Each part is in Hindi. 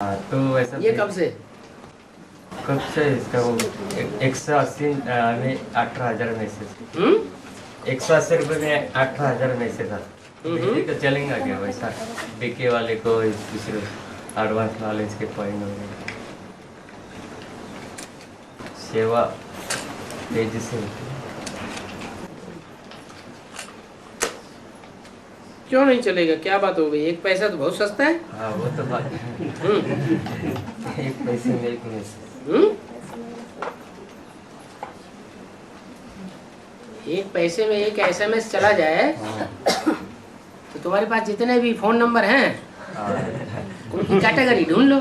हाँ, तो वैसा ये कब से? इसका वो 180 में 18,000 मैसेज 180 रुपये में 18,000 मैसेज था। बिजली तो चलेगा क्या वैसा बीके वाले को दूसरे एडवांस नॉलेज के पॉइंट हो गए सेवा तेजी से क्यों नहीं चलेगा? क्या बात हो गई? एक पैसा तो बहुत सस्ता है। हाँ वो तो बात है। एक पैसे में एक मैसेज एक पैसे में एक SMS चला जाए तो तुम्हारे पास जितने भी फोन नंबर हैं उनकी कैटेगरी ढूंढ लो।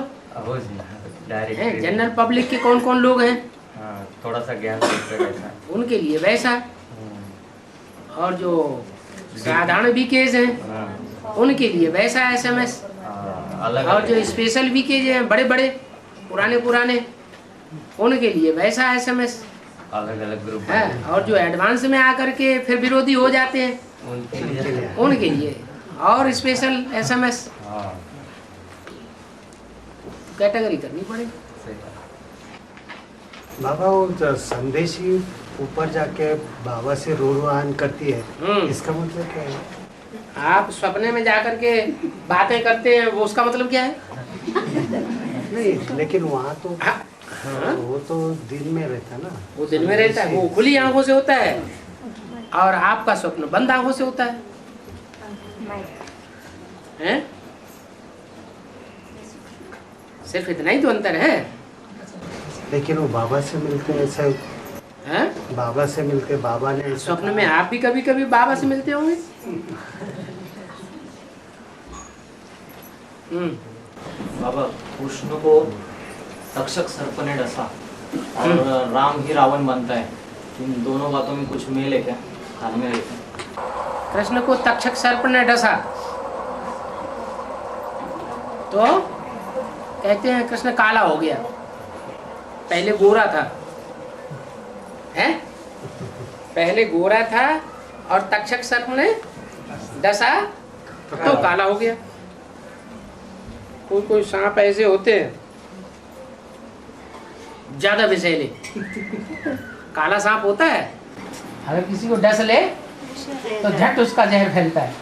डायरेक्ट जनरल पब्लिक के कौन कौन लोग हैं, थोड़ा सा ज्ञान वैसा उनके लिए वैसा, और जो साधारण वीकेज हैं उनके लिए वैसा SMS, अलग और जो स्पेशल वीकेज हैं बड़े बड़े पुराने पुराने उनके लिए वैसा SMS अलग अलग ग्रुप है, और जो एडवांस में आकर के फिर विरोधी हो जाते हैं उनके लिए और स्पेशल SMS कैटेगरी करनी पड़ेगी। बाबा वो जो संदेश ही ऊपर जाके बाबा से रोडवाहन करती है, इसका मतलब क्या है? आप सपने में जाकर के बातें करते हैं, वो उसका मतलब क्या है? नहीं, लेकिन वहाँ तो वो तो दिन में रहता है ना। वो दिन में रहता है, वो खुली आंखों से होता है, और आपका स्वप्न बंद आंखों से होता है, हैं? सिर्फ इतना ही तो अंतर है। लेकिन वो बाबा से मिलते ऐसा हैं? बाबा से मिलते, बाबा ने स्वप्न में आप भी कभी कभी बाबा से मिलते होंगे। बाबा कृष्ण को तक्षक सर्प ने डसा और राम ही रावण बनता है, इन दोनों बातों में कुछ मेल है क्या? ध्यान में रखना। कृष्ण को तक्षक सर्प ने डसा तो कहते हैं कृष्ण काला हो गया, पहले गोरा था, हैं? पहले गोरा था और तक्षक सर्प ने डसा तो काला हो गया। कोई कोई सांप ऐसे होते हैं ज्यादा विषैले, काला सांप होता है, अगर किसी को डस ले तो झट उसका जहर फैलता है।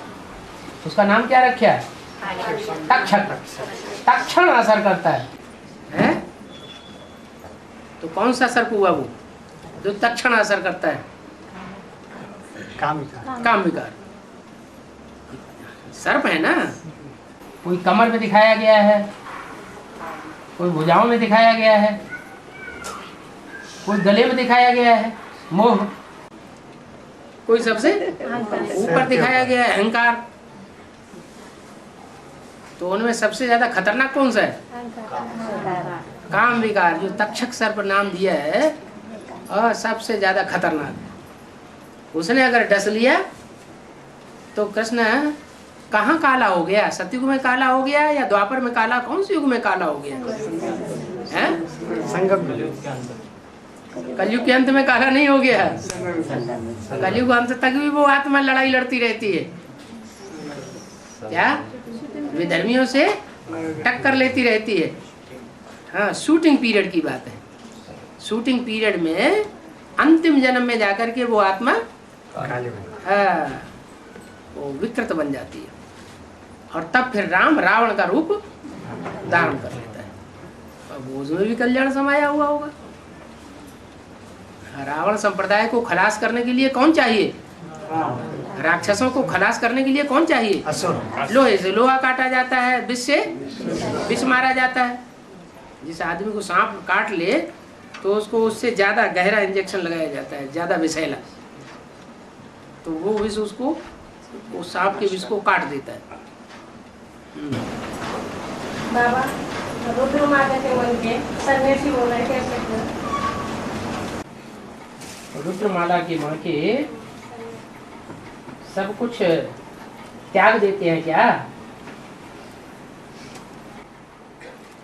उसका नाम क्या रखा है? तक्षक। तक्षण असर करता है, हैं? तो कौन सा सर्प हुआ वो जो तक्षण असर करता है? काम विकार सर्प है ना। कोई कमर में दिखाया गया है, कोई भुजाओं में दिखाया गया है, कोई गले में दिखाया गया है मोह, कोई सबसे ऊपर दिखाया गया है अहंकार। तो उनमें सबसे ज्यादा खतरनाक कौन सा है? काम विकार, जो तक्षक सर्प नाम दिया है और सबसे ज्यादा खतरनाक। उसने अगर डस लिया तो कृष्ण कहाँ काला हो गया? सतयुग में काला हो गया या द्वापर में काला? कौन से युग में काला हो गया? हैं? संगम कलयुग के अंत में काला नहीं हो गया। कलयुग अंत तक भी वो आत्मा लड़ाई लड़ती रहती है, क्या विधर्मियों से टक्कर लेती रहती है। हाँ, शूटिंग पीरियड की बात है। शूटिंग पीरियड में अंतिम जन्म में जाकर के वो आत्मा वो विकृत बन जाती है, और तब फिर राम रावण का रूप धारण कर लेता है। अब उसमें भी कल्याण समाया हुआ होगा। रावण संप्रदाय को खलास करने के लिए कौन चाहिए? राक्षसों को खलास करने के लिए कौन चाहिए? लोहे से लोहा काटा जाता है, विष से विष मारा जाता है। जिस आदमी को सांप काट ले तो उसको उससे ज्यादा गहरा इंजेक्शन लगाया जाता है, ज्यादा विषैला, तो वो विष उसको उस सांप के विष को काट देता है। बाबा रुद्र माता के मन के सन्यासी बोल रहे कैसे? रुद्रमाला की माँ के सब कुछ त्याग देते हैं क्या?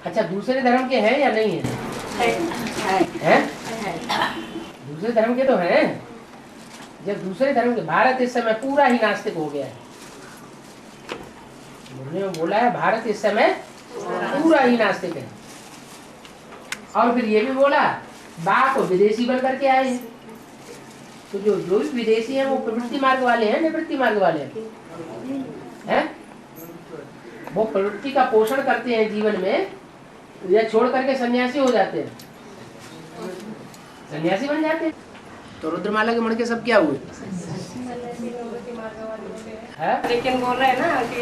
अच्छा, दूसरे धर्म के हैं या नहीं है? हैं? दूसरे धर्म के तो हैं। जब दूसरे धर्म के, भारत इस समय पूरा ही नास्तिक हो गया है। उन्होंने बोला है भारत इस समय पूरा ही नास्तिक है। और फिर ये भी बोला बाप विदेशी बन करके आए हैं। तो जो भी विदेशी हैं वो प्रवृत्ति मार्ग वाले हैं, निवृत्ति मार्ग वाले हैं? वो प्रवृत्ति का पोषण करते हैं जीवन में, या छोड़ करके सन्यासी हो जाते हैं, सन्यासी बन जाते हैं। तो रुद्रमाला के मणके सब क्या हुए? लेकिन बोल रहे हैं ना कि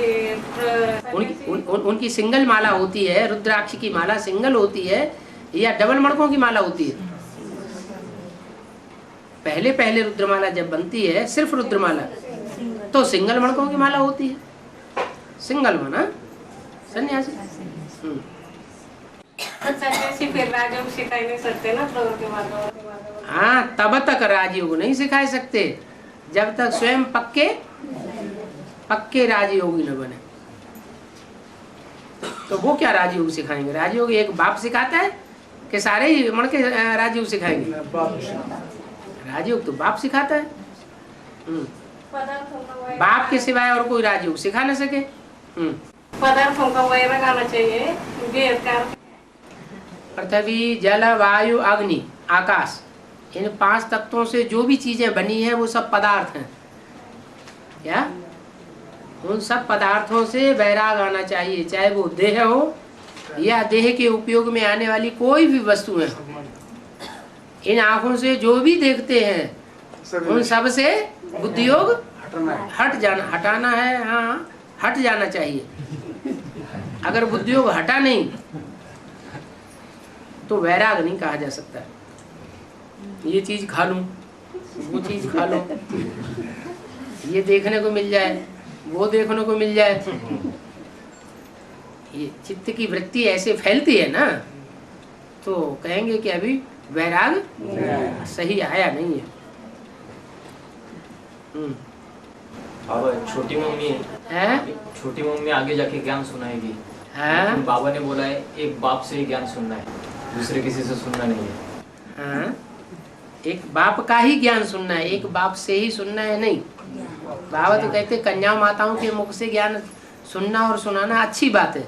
उनकी सिंगल माला होती है, रुद्राक्ष की माला सिंगल होती है या डबल मणकों की माला होती है? पहले पहले रुद्रमाला जब बनती है सिर्फ रुद्रमाला, तो सिंगल मणकों की माला होती है। सिंगल माना सन्यासी। सन्यासी फिर राजयोग सिखा नहीं सकते ना प्रवृत्ति मार्ग। हाँ, तब तक राजयोग नहीं सिखा सकते जब तक स्वयं पक्के राजयोगी न बने। तो वो क्या राजयोग सिखाएंगे? राजयोग एक बाप सिखाता है कि सारे ही मणके राजयोग सिखाएंगे? राजयोग तो बाप सिखाता है। बाप के सिवाय और कोई राजयोग सिखा न सके। पदार्थों का वैराग आना चाहिए। पृथ्वी, जल, वायु, अग्नि, आकाश, इन 5 तत्वों से जो भी चीजें बनी है वो सब पदार्थ हैं। क्या? उन सब पदार्थों से वैराग आना चाहिए, चाहे वो देह हो या देह के उपयोग में आने वाली कोई भी वस्तु है। इन आंखों से जो भी देखते हैं उन सब से बुद्धियोग हटाना है। हाँ, हट जाना चाहिए। अगर बुद्धियोग हटा नहीं तो वैराग नहीं कहा जा सकता। ये चीज खा लूं, वो चीज खा लूं, ये देखने को मिल जाए, वो देखने को मिल जाए, ये चित्त की वृत्ति ऐसे फैलती है ना, तो कहेंगे कि अभी वैराग सही आया नहीं है। बाबा छोटी मम्मी आगे जाके ज्ञान सुनाएगी। हाँ? बाबा ने बोला है एक बाप से ही ज्ञान सुनना है, दूसरे किसी से सुनना नहीं है। हाँ? एक बाप का ही ज्ञान सुनना है, एक बाप से ही सुनना है नहीं। बाबा तो कहते कन्या माताओं के मुख से ज्ञान सुनना और सुनाना अच्छी बात है,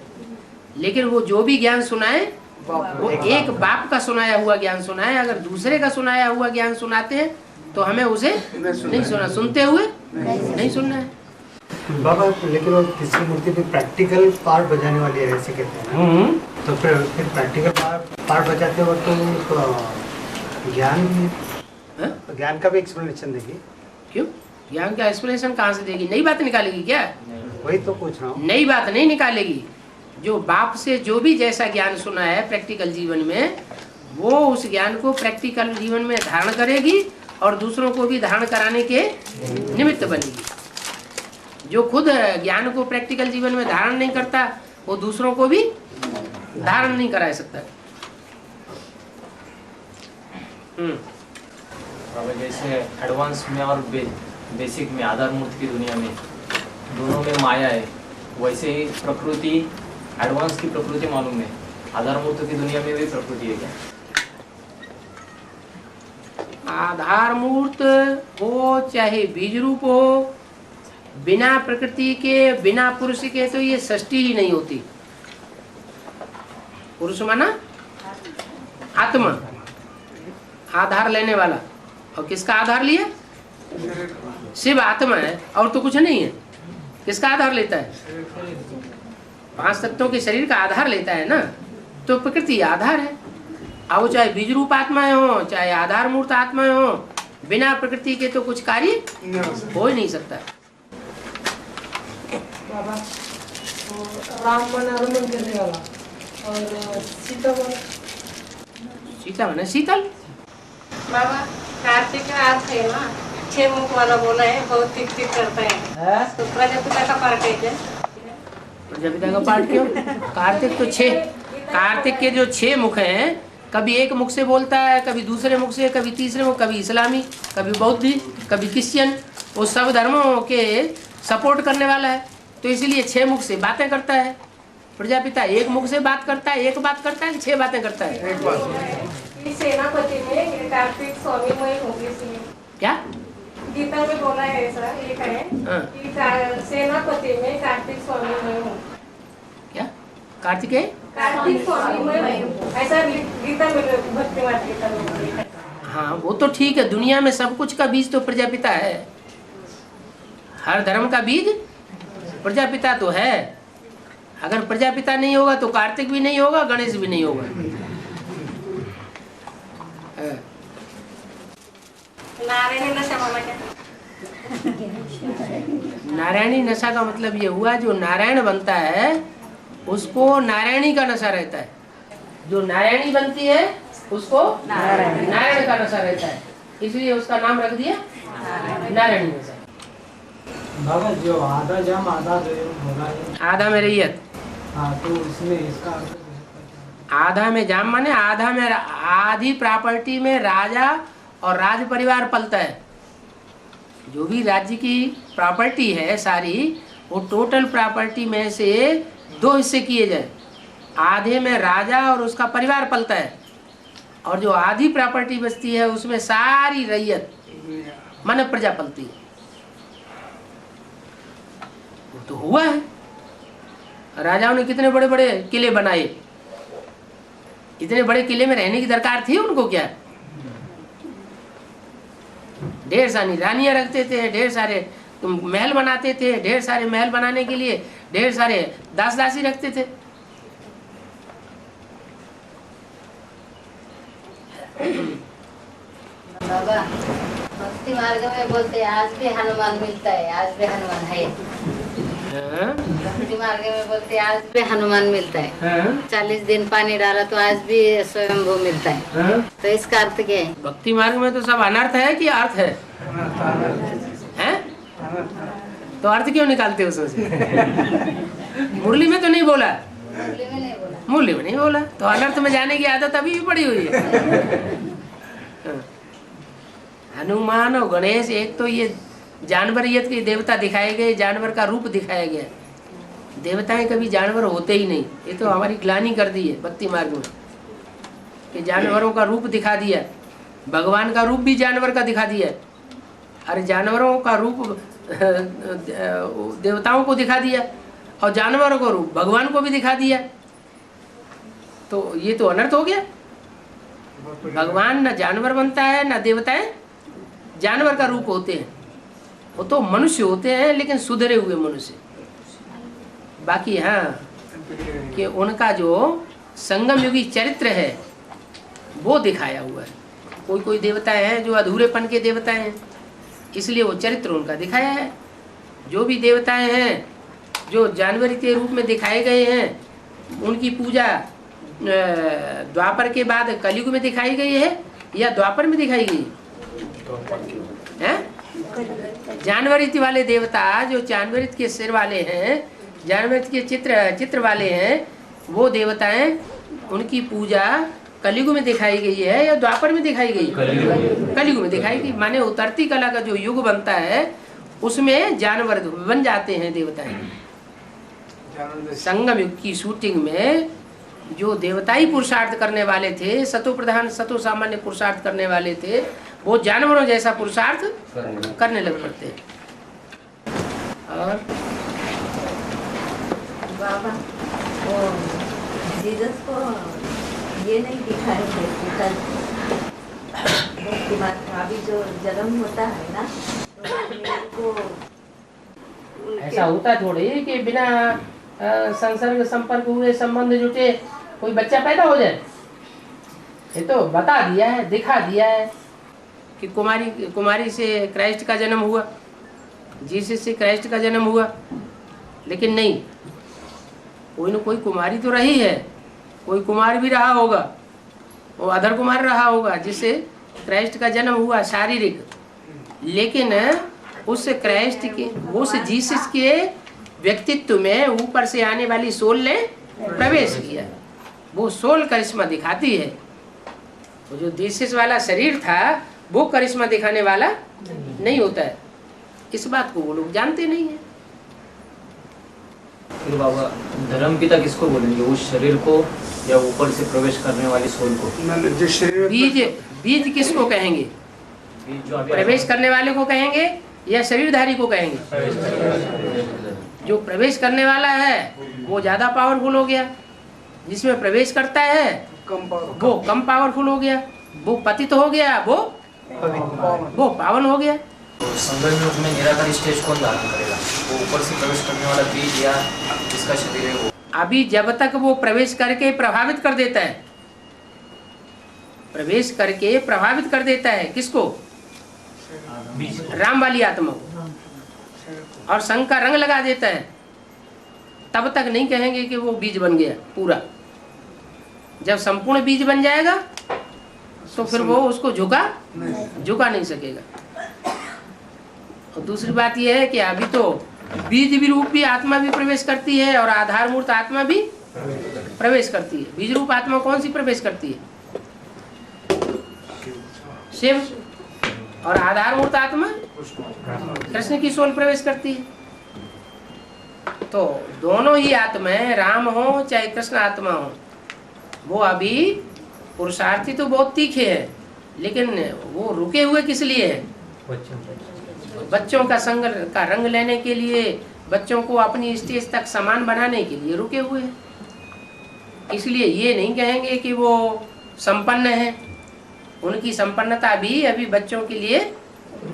लेकिन वो जो भी ज्ञान सुनाए वो एक बाप का सुनाया हुआ ज्ञान सुनाए। अगर दूसरे का सुनाया हुआ ज्ञान सुनाते हैं तो हमें उसे नहीं सुना, सुनते हुए नहीं सुनना है। बाबा लेकिन वो तीसरी मूर्ति पे प्रैक्टिकल पार्ट बजाने वाली है ऐसे कहते हैं। तो फिर प्रैक्टिकल पार्ट बजाते वक्त तो ज्ञान का भी एक्सप्लेनेशन देगी? क्यों? ज्ञान का एक्सप्लेनेशन कहाँ से देगी? नई बात निकालेगी क्या? वही तो पूछ रहा हूँ। नई बात नहीं निकालेगी। जो बाप से जो भी जैसा ज्ञान सुना है प्रैक्टिकल जीवन में, वो उस ज्ञान को प्रैक्टिकल जीवन में धारण करेगी और दूसरों को भी धारण कराने के निमित्त बनेगी। जो खुद ज्ञान को प्रैक्टिकल जीवन में धारण नहीं करता वो दूसरों को भी धारण नहीं करा सकता। जैसे एडवांस में और बेसिक में, आधार मूर्त की दुनिया में दोनों में माया है, वैसे ही प्रकृति, एडवांस की प्रकृति मालूम है, आधार मूर्त की दुनिया में भी प्रकृति है क्या? आधार मूर्त हो चाहे बीज रूप हो, बिना प्रकृति के, बिना पुरुष के तो ये सृष्टि ही नहीं होती। पुरुष माना आत्मा, आधार लेने वाला। और किसका आधार लिया? शिव आत्मा है और तो कुछ नहीं है। किसका आधार लेता है? 5 तत्वों के शरीर का आधार लेता है ना, तो प्रकृति आधार है। अब चाहे बीज रूप आत्माएं हो चाहे आधार मूर्त आत्माएं हो, बिना प्रकृति के तो कुछ कार्य हो ही नहीं सकता। बाबा राम मन आगमन करने वाला और सीता माने शीतल। बाबा कार्तिक का अर्थ है ना, 6 मुख वाला बोला है, बहुत टिक टिक करता है। तो प्रजापिता का पार्ट है क्या? प्रजापिता का पार्ट क्यों? कार्तिक तो 6, कार्तिक के जो 6 मुख हैं, कभी एक मुख से बोलता है, कभी दूसरे मुख से, कभी तीसरे मुख, कभी इस्लामी, कभी बौद्धी, कभी क्रिश्चियन, वो सब धर्मों के सपोर्ट करने वाला है। तो इसीलिए 6 मुख से बातें करता है। प्रजापिता एक मुख से बात करता है, एक बात करता है, 6 बातें करता है। सेनापति में कार्तिक स्वामी में होगी इसलिए क्या गीता में बोला है, ऐसा लिखा है कि सेनापति में कार्तिक स्वामी में हो। क्या? कार्तिकेय कार्तिक पौर्णिमा ऐसा गीता में भक्ति मार्ग गीता में लिखा है। हाँ वो तो ठीक है, दुनिया में सब कुछ का बीज तो प्रजापिता है, हर धर्म का बीज प्रजापिता तो है। अगर प्रजापिता नहीं होगा तो कार्तिक भी नहीं होगा, गणेश भी नहीं होगा। नारायणी नशा मामा क्या? नारायणी नशा का मतलब ये हुआ जो नारायण बनता है उसको नारायणी का नशा रहता है, जो नारायणी बनती है उसको नारायण का नशा रहता है, इसलिए उसका नाम रख दिया नारायणी नशा। बाबा जो आधा जाम आधा होगा, आधा में रैयत, हाँ तो उसमें इसका अर्थ क्या है? आधा में जाम माने आधा में आधी प्रॉपर्टी में राजा और राज परिवार पलता है। जो भी राज्य की प्रॉपर्टी है सारी, वो टोटल प्रॉपर्टी में से 2 हिस्से किए जाए, आधे में राजा और उसका परिवार पलता है, और जो आधी प्रॉपर्टी बचती है उसमें सारी रैयत माने प्रजा पलती है। वो तो हुआ है, राजाओं ने कितने बड़े बड़े किले बनाए, इतने बड़े किले में रहने की दरकार थी उनको क्या? ढेर सारी रानियां रखते थे, ढेर सारे महल बनाते थे, ढेर सारे महल बनाने के लिए ढेर सारे दास दासी रखते थे। बाबा भक्ति मार्ग में बोलते आज भी हनुमान मिलता है, आज भी हनुमान है। भक्ति मार्ग में बोलते आज भी हनुमान मिलता है। 40 दिन पानी डाला तो आज भी स्वयंभू मिलता है। तो इसका अर्थ क्या है? भक्ति मार्ग में तो सब अनर्थ है कि अर्थ है? हैं? तो अर्थ क्यों निकालते हो उसमें? मुरली में तो नहीं बोला, मुरली में नहीं बोला, मुरली में नहीं बोला, तो अनर्थ में जाने की आदत अभी भी पड़ी हुई है। हनुमान और गणेश, एक तो ये जानवरियत के देवता दिखाए गए, जानवर का रूप दिखाया गया। देवताएं कभी जानवर होते ही नहीं, ये तो हमारी ग्लानि कर दी है भक्ति मार्ग में कि जानवरों का रूप दिखा दिया। भगवान का रूप भी जानवर का दिखा दिया, अरे जानवरों का रूप देवताओं को दिखा दिया और जानवरों का रूप भगवान को भी दिखा दिया, तो ये तो अनर्थ हो गया। भगवान न जानवर बनता है न देवताएं जानवर का रूप होते हैं, वो तो मनुष्य होते हैं, लेकिन सुधरे हुए मनुष्य। बाकी हाँ कि उनका जो संगम युगी चरित्र है वो दिखाया हुआ है। कोई कोई देवताएं हैं जो अधूरेपन के देवताएं हैं, इसलिए वो चरित्र उनका दिखाया है। जो भी देवताएं हैं जो जानवरी के रूप में दिखाए गए हैं, उनकी पूजा द्वापर के बाद कलयुग में दिखाई गई है या द्वापर में दिखाई गई है? जानवरित वाले देवता जो जानवरित के सिर वाले हैं, जानवरित के चित्र वाले हैं, वो देवताएं उनकी पूजा कलयुग में दिखाई गई है या द्वापर में दिखाई गई? कलयुग में दिखाई गई। माने उतरती कला का जो युग बनता है उसमें जानवर बन जाते हैं देवताएं। संगम युग की शूटिंग में जो देवताई पुरुषार्थ करने वाले थे, सतो प्रधान सतो सामान्य पुरुषार्थ करने वाले थे, वो जानवरों जैसा पुरुषार्थ करने लग पड़ते हैं। और बाबा वो जीसस को ये नहीं दिखाए थे कि अभी जो जन्म होता है ना, तो ऐसा होता थोड़ी कि बिना संसर्ग संपर्क हुए संबंध जुटे कोई बच्चा पैदा हो जाए। ये तो बता दिया है, दिखा दिया है कि कुमारी से क्राइस्ट का जन्म हुआ, जीसस से क्राइस्ट का जन्म हुआ। लेकिन नहीं, कोई न कोई कुमारी तो रही है, कोई कुमार भी रहा होगा, वो अधर कुमार रहा होगा जिससे क्राइस्ट का जन्म हुआ शारीरिक। लेकिन उस क्राइस्ट के, उस जीसस के व्यक्तित्व में ऊपर से आने वाली सोल ने प्रवेश किया। वो सोल करिश्मा दिखाती है। वो जो जीसस वाला शरीर था वो करिश्मा दिखाने वाला नहीं होता है। इस बात को वो लोग जानते नहीं है। फिर बाबा धर्म पिता किसको बोलेंगे, उस शरीर को या ऊपर से प्रवेश करने वाली सोल को? बीज किसको कहेंगे? प्रवेश करने वाले को कहेंगे या शरीरधारी को कहेंगे? जो प्रवेश करने वाला है वो ज्यादा पावरफुल हो गया, जिसमें प्रवेश करता है वो कम पावरफुल हो गया, वो पतित हो गया, वो पावन हो गया। तो संगम युग में निराकारी स्टेज कौन धारण करेगा? वो ऊपर से प्रवेश करने वाला बीज या जिसका शरीर है वो? अभी जब तक वो प्रवेश करके प्रभावित कर देता है, प्रवेश करके प्रभावित कर देता है किसको? राम वाली आत्मा को, और संग का रंग लगा देता है, तब तक नहीं कहेंगे कि वो बीज बन गया पूरा। जब संपूर्ण बीज बन जाएगा तो फिर वो उसको झुका नहीं सकेगा। और दूसरी बात यह है कि अभी तो बीज भी रूप भी आत्मा भी प्रवेश करती है और आधार मूर्त आत्मा भी प्रवेश करती है। बीज रूप आत्मा कौन सी प्रवेश करती है? शिव। और आधार मूर्त आत्मा कृष्ण की सोल प्रवेश करती है। तो दोनों ही आत्माएं, राम हो चाहे कृष्ण आत्मा हो, वो अभी पुरुषार्थी तो बहुत तीखे हैं, लेकिन वो रुके हुए किस लिए हैं? बच्चों का संग का रंग लेने के लिए, बच्चों को अपनी स्टेज तक समान बनाने के लिए रुके हुए हैं। इसलिए ये नहीं कहेंगे कि वो संपन्न है, उनकी संपन्नता भी अभी बच्चों के लिए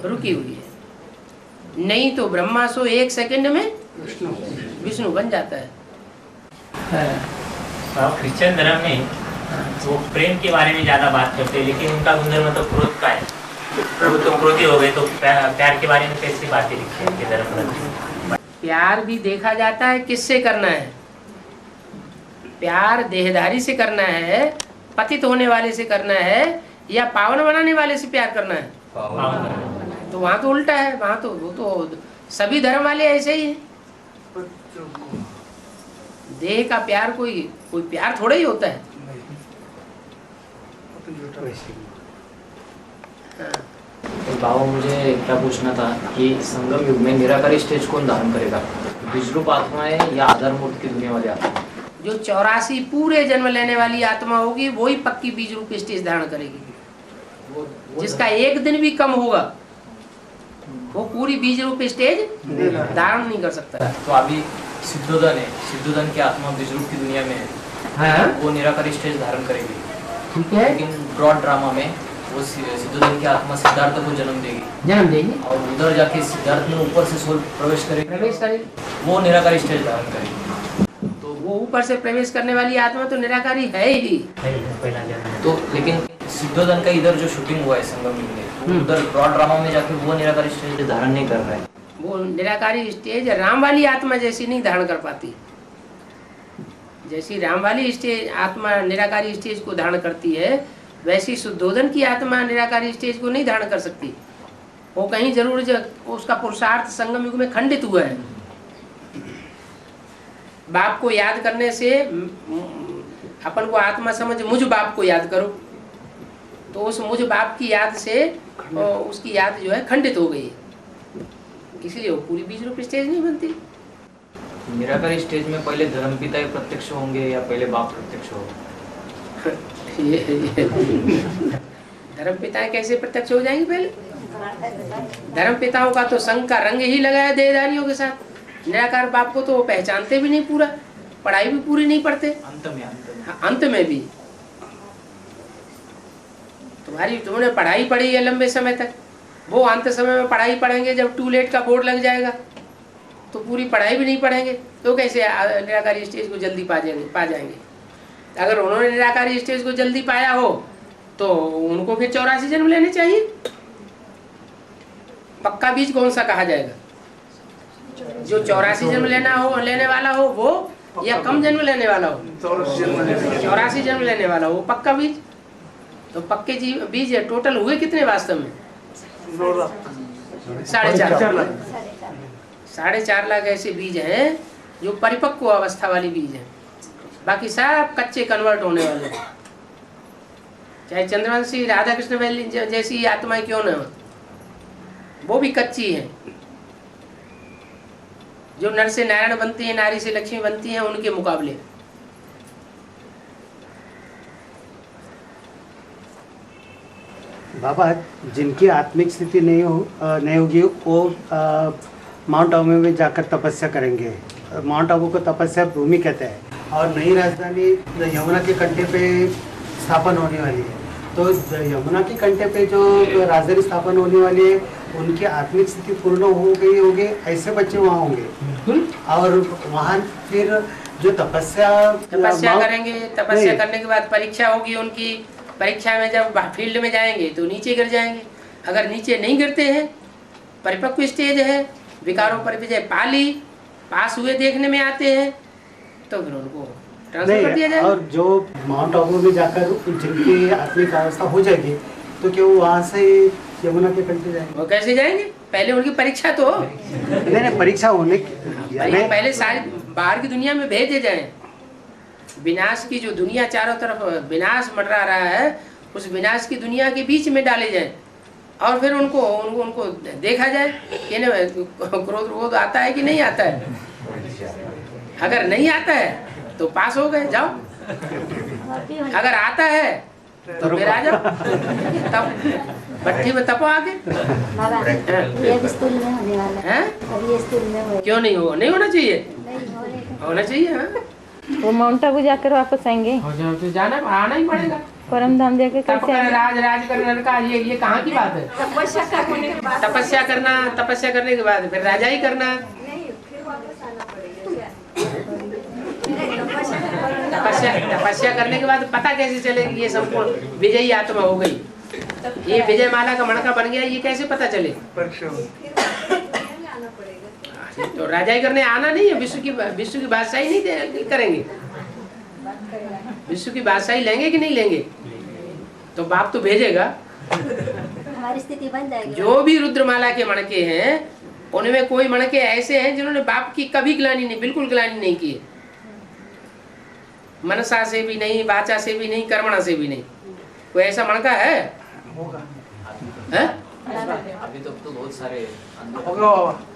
रुकी हुई है। नहीं तो ब्रह्मा सो 1 सेकंड में विष्णु बन जाता है। क्रिश्चियन धर्म में वो प्रेम के बारे में ज्यादा बात करते हैं, लेकिन उनका गुणधर्म तो क्रोध का है। प्रभु तो क्रोधी हो गए, तो प्यार के बारे में कैसी बातें लिखी है उनके धर्म ग्रंथ? प्यार भी देखा जाता है किससे करना है। प्यार देहधारी से करना है, पतित होने वाले से करना है, या पावन बनाने वाले से प्यार करना है? तो वहाँ तो उल्टा है, वहाँ तो वो तो सभी धर्म वाले ऐसे ही हैं। देह का प्यार कोई प्यार थोड़ा ही होता है। तो बाबा मुझे क्या पूछना था कि संगम युग में निराकारी स्टेज कौन धारण करेगा? बीज रूप आत्माएं या आधार मूर्त की दुनिया वाली आत्मा? जो 84 पूरे जन्म लेने वाली आत्मा होगी वही पक्की बीज रूप स्टेज धारण करेगी। जिसका एक दिन भी कम होगा वो पूरी बीज रूप स्टेज धारण नहीं कर सकता। तो अभी सिद्धोधन है, सिद्धोधन की आत्मा बीज रूप की दुनिया में है, हाँ? वो निराकारी स्टेज धारण करेगी, ठीक है। लेकिन ब्रॉड ड्रामा में वो सिद्धोधन की आत्मा सिद्धार्थ को जन्म देगी और उधर जाके सिद्धार्थ में ऊपर से सोल प्रवेश करेगी, वो निराकारी स्टेज धारण करेगी। तो वो ऊपर से प्रवेश करने वाली आत्मा तो निराकारी है ही। तो लेकिन सिद्धोधन का इधर जो शूटिंग हुआ है संगम युग में, उधर ब्रॉड ड्रामा में जाके वो निराकारी स्टेज धारण नहीं कर रहा है। वो निराकारी स्टेज राम वाली आत्मा जैसी नहीं धारण कर पाती। जैसी राम वाली स्टेज आत्मा निराकारी स्टेज को धारण करती है, वैसी शुद्धोधन की आत्मा निराकारी स्टेज को नहीं धारण कर सकती। वो कहीं जरूर उसका पुरुषार्थ संगम युग में खंडित हुआ है। बाप को याद करने से अपन को आत्मा समझ मुझ बाप को याद करो, तो उस मुझ बाप की याद से उसकी याद जो है खंडित हो गई, इसलिए वो पूरी बीज रूप स्टेज नहीं बनती। निराकारी स्टेज में पहले धर्मपिता प्रत्यक्ष होंगे या पहले बाप प्रत्यक्ष होगा? धर्मपिता कैसे प्रत्यक्ष हो जाएंगे? पहले धर्मपिताओं का तो संग का रंग ही लगाया देहधारियों के साथ। निराकार बाप को तो वो पहचानते भी नहीं, पूरा पढ़ाई भी पूरी नहीं पढ़ते। अंत में भी तुमने पढ़ाई पढ़ी है लंबे समय तक, वो अंत समय में पढ़ाई पढ़ेंगे जब टू लेट का बोर्ड लग जाएगा, तो पूरी पढ़ाई भी नहीं पढ़ेंगे तो कैसे निराकारी स्टेज को जल्दी पा जाएंगे। अगर उन्होंने निराकारी स्टेज को जल्दी पाया हो तो उनको फिर 84 जन्म लेने चाहिए। पक्का बीज कौन सा कहा जाएगा? जो 84 जन्म लेने वाला हो वो, या कम जन्म लेने वाला हो? 84 जन्म लेने वाला हो पक्का बीज। तो पक्के बीज टोटल हुए कितने वास्तव में? 4.5 लाख ऐसे बीज हैं जो परिपक्व अवस्था वाली बीज हैं। बाकी सब कच्चे कन्वर्ट होने वाले, चाहे चंद्रवंशी राधा कृष्ण जैसी आत्माएं क्यों न हो, वो भी कच्ची हैं। जो नर से नारायण बनती हैं, नारी से लक्ष्मी बनती हैं, उनके मुकाबले। बाबा, जिनकी आत्मिक स्थिति नहीं होगी वो माउंट आबू में जाकर तपस्या करेंगे। माउंट आबू को तपस्या भूमि कहते हैं। और नई राजधानी यमुना के कंढे पे स्थापन होने वाली है। तो यमुना के कंढे पे जो राजधानी स्थापन होने वाली है, उनकी आत्मिक स्थिति पूर्ण हो गई होगी, ऐसे बच्चे वहाँ होंगे। और वहाँ फिर जो तपस्या करेंगे, तपस्या करने के बाद परीक्षा होगी उनकी। परीक्षा में जब फील्ड में जाएंगे तो नीचे गिर जाएंगे। अगर नीचे नहीं गिरते हैं, परिपक्व स्टेज है, विकारों पर विजय पाली, पास हुए देखने में आते हैं, तो फिर उनको ट्रांसफर कर दिया जाएगा। और जो माउंट आबू में जाकर जिनकी आत्मिक अवस्था हो जाएगी, तो क्या वो वहाँ से यमुना के कंढे जाएंगे? वो कैसे जाएंगे? पहले उनकी परीक्षा तो हो। नहीं, परीक्षा होने पहले सारी बाहर की दुनिया में भेजे जाए। विनाश की जो दुनिया चारों तरफ विनाश मंडरा रहा है, उस विनाश की दुनिया के बीच में डाले जाए और फिर उनको देखा जाए कि क्रोध आता है कि नहीं आता है। अगर नहीं आता है तो पास हो गए, जाओ। अगर आता है तो फिर आ जाओ, तब भट्टी में तपो आके। ये स्कूल में होने वाला है, अब ये स्कूल में होगा। क्यों नहीं हो? नहीं होना चाहिए, होना चाहिए। हाँ, वो माउंट आबू जाकर वापस आएंगे। हो जाओ तो जाना, आना ही पड़ेगा। परम धाम जाके कैसे आएंगे? राज करने का ये कहाँ की बात है? तपस्या करना, तपस्या करने के बाद फिर राजा ही करना। तपस्या करने के बाद पता कैसे चलेगी ये संपूर्ण विजयी आत्मा हो गई, ये विजय माला का मणका बन गया, ये कैसे पता चले? तो राजा ही करने आना नहीं है। विश्व की बादशाही नहीं करेंगे। विश्व की बादशाही लेंगे कि नहीं लेंगे? तो बाप तो भेजेगा। हमारी स्थिति बन जाएगी। जो भी रुद्रमाला के मणके हैं, उनमें कोई मणके ऐसे हैं जिन्होंने बाप की कभी ग्लानि नहीं, बिल्कुल ग्लानि नहीं की। मनसा से भी नहीं, वाचा से भी नहीं, कर्मणा से भी नहीं। कोई ऐसा मणका है? अभी तक तो बहुत सारे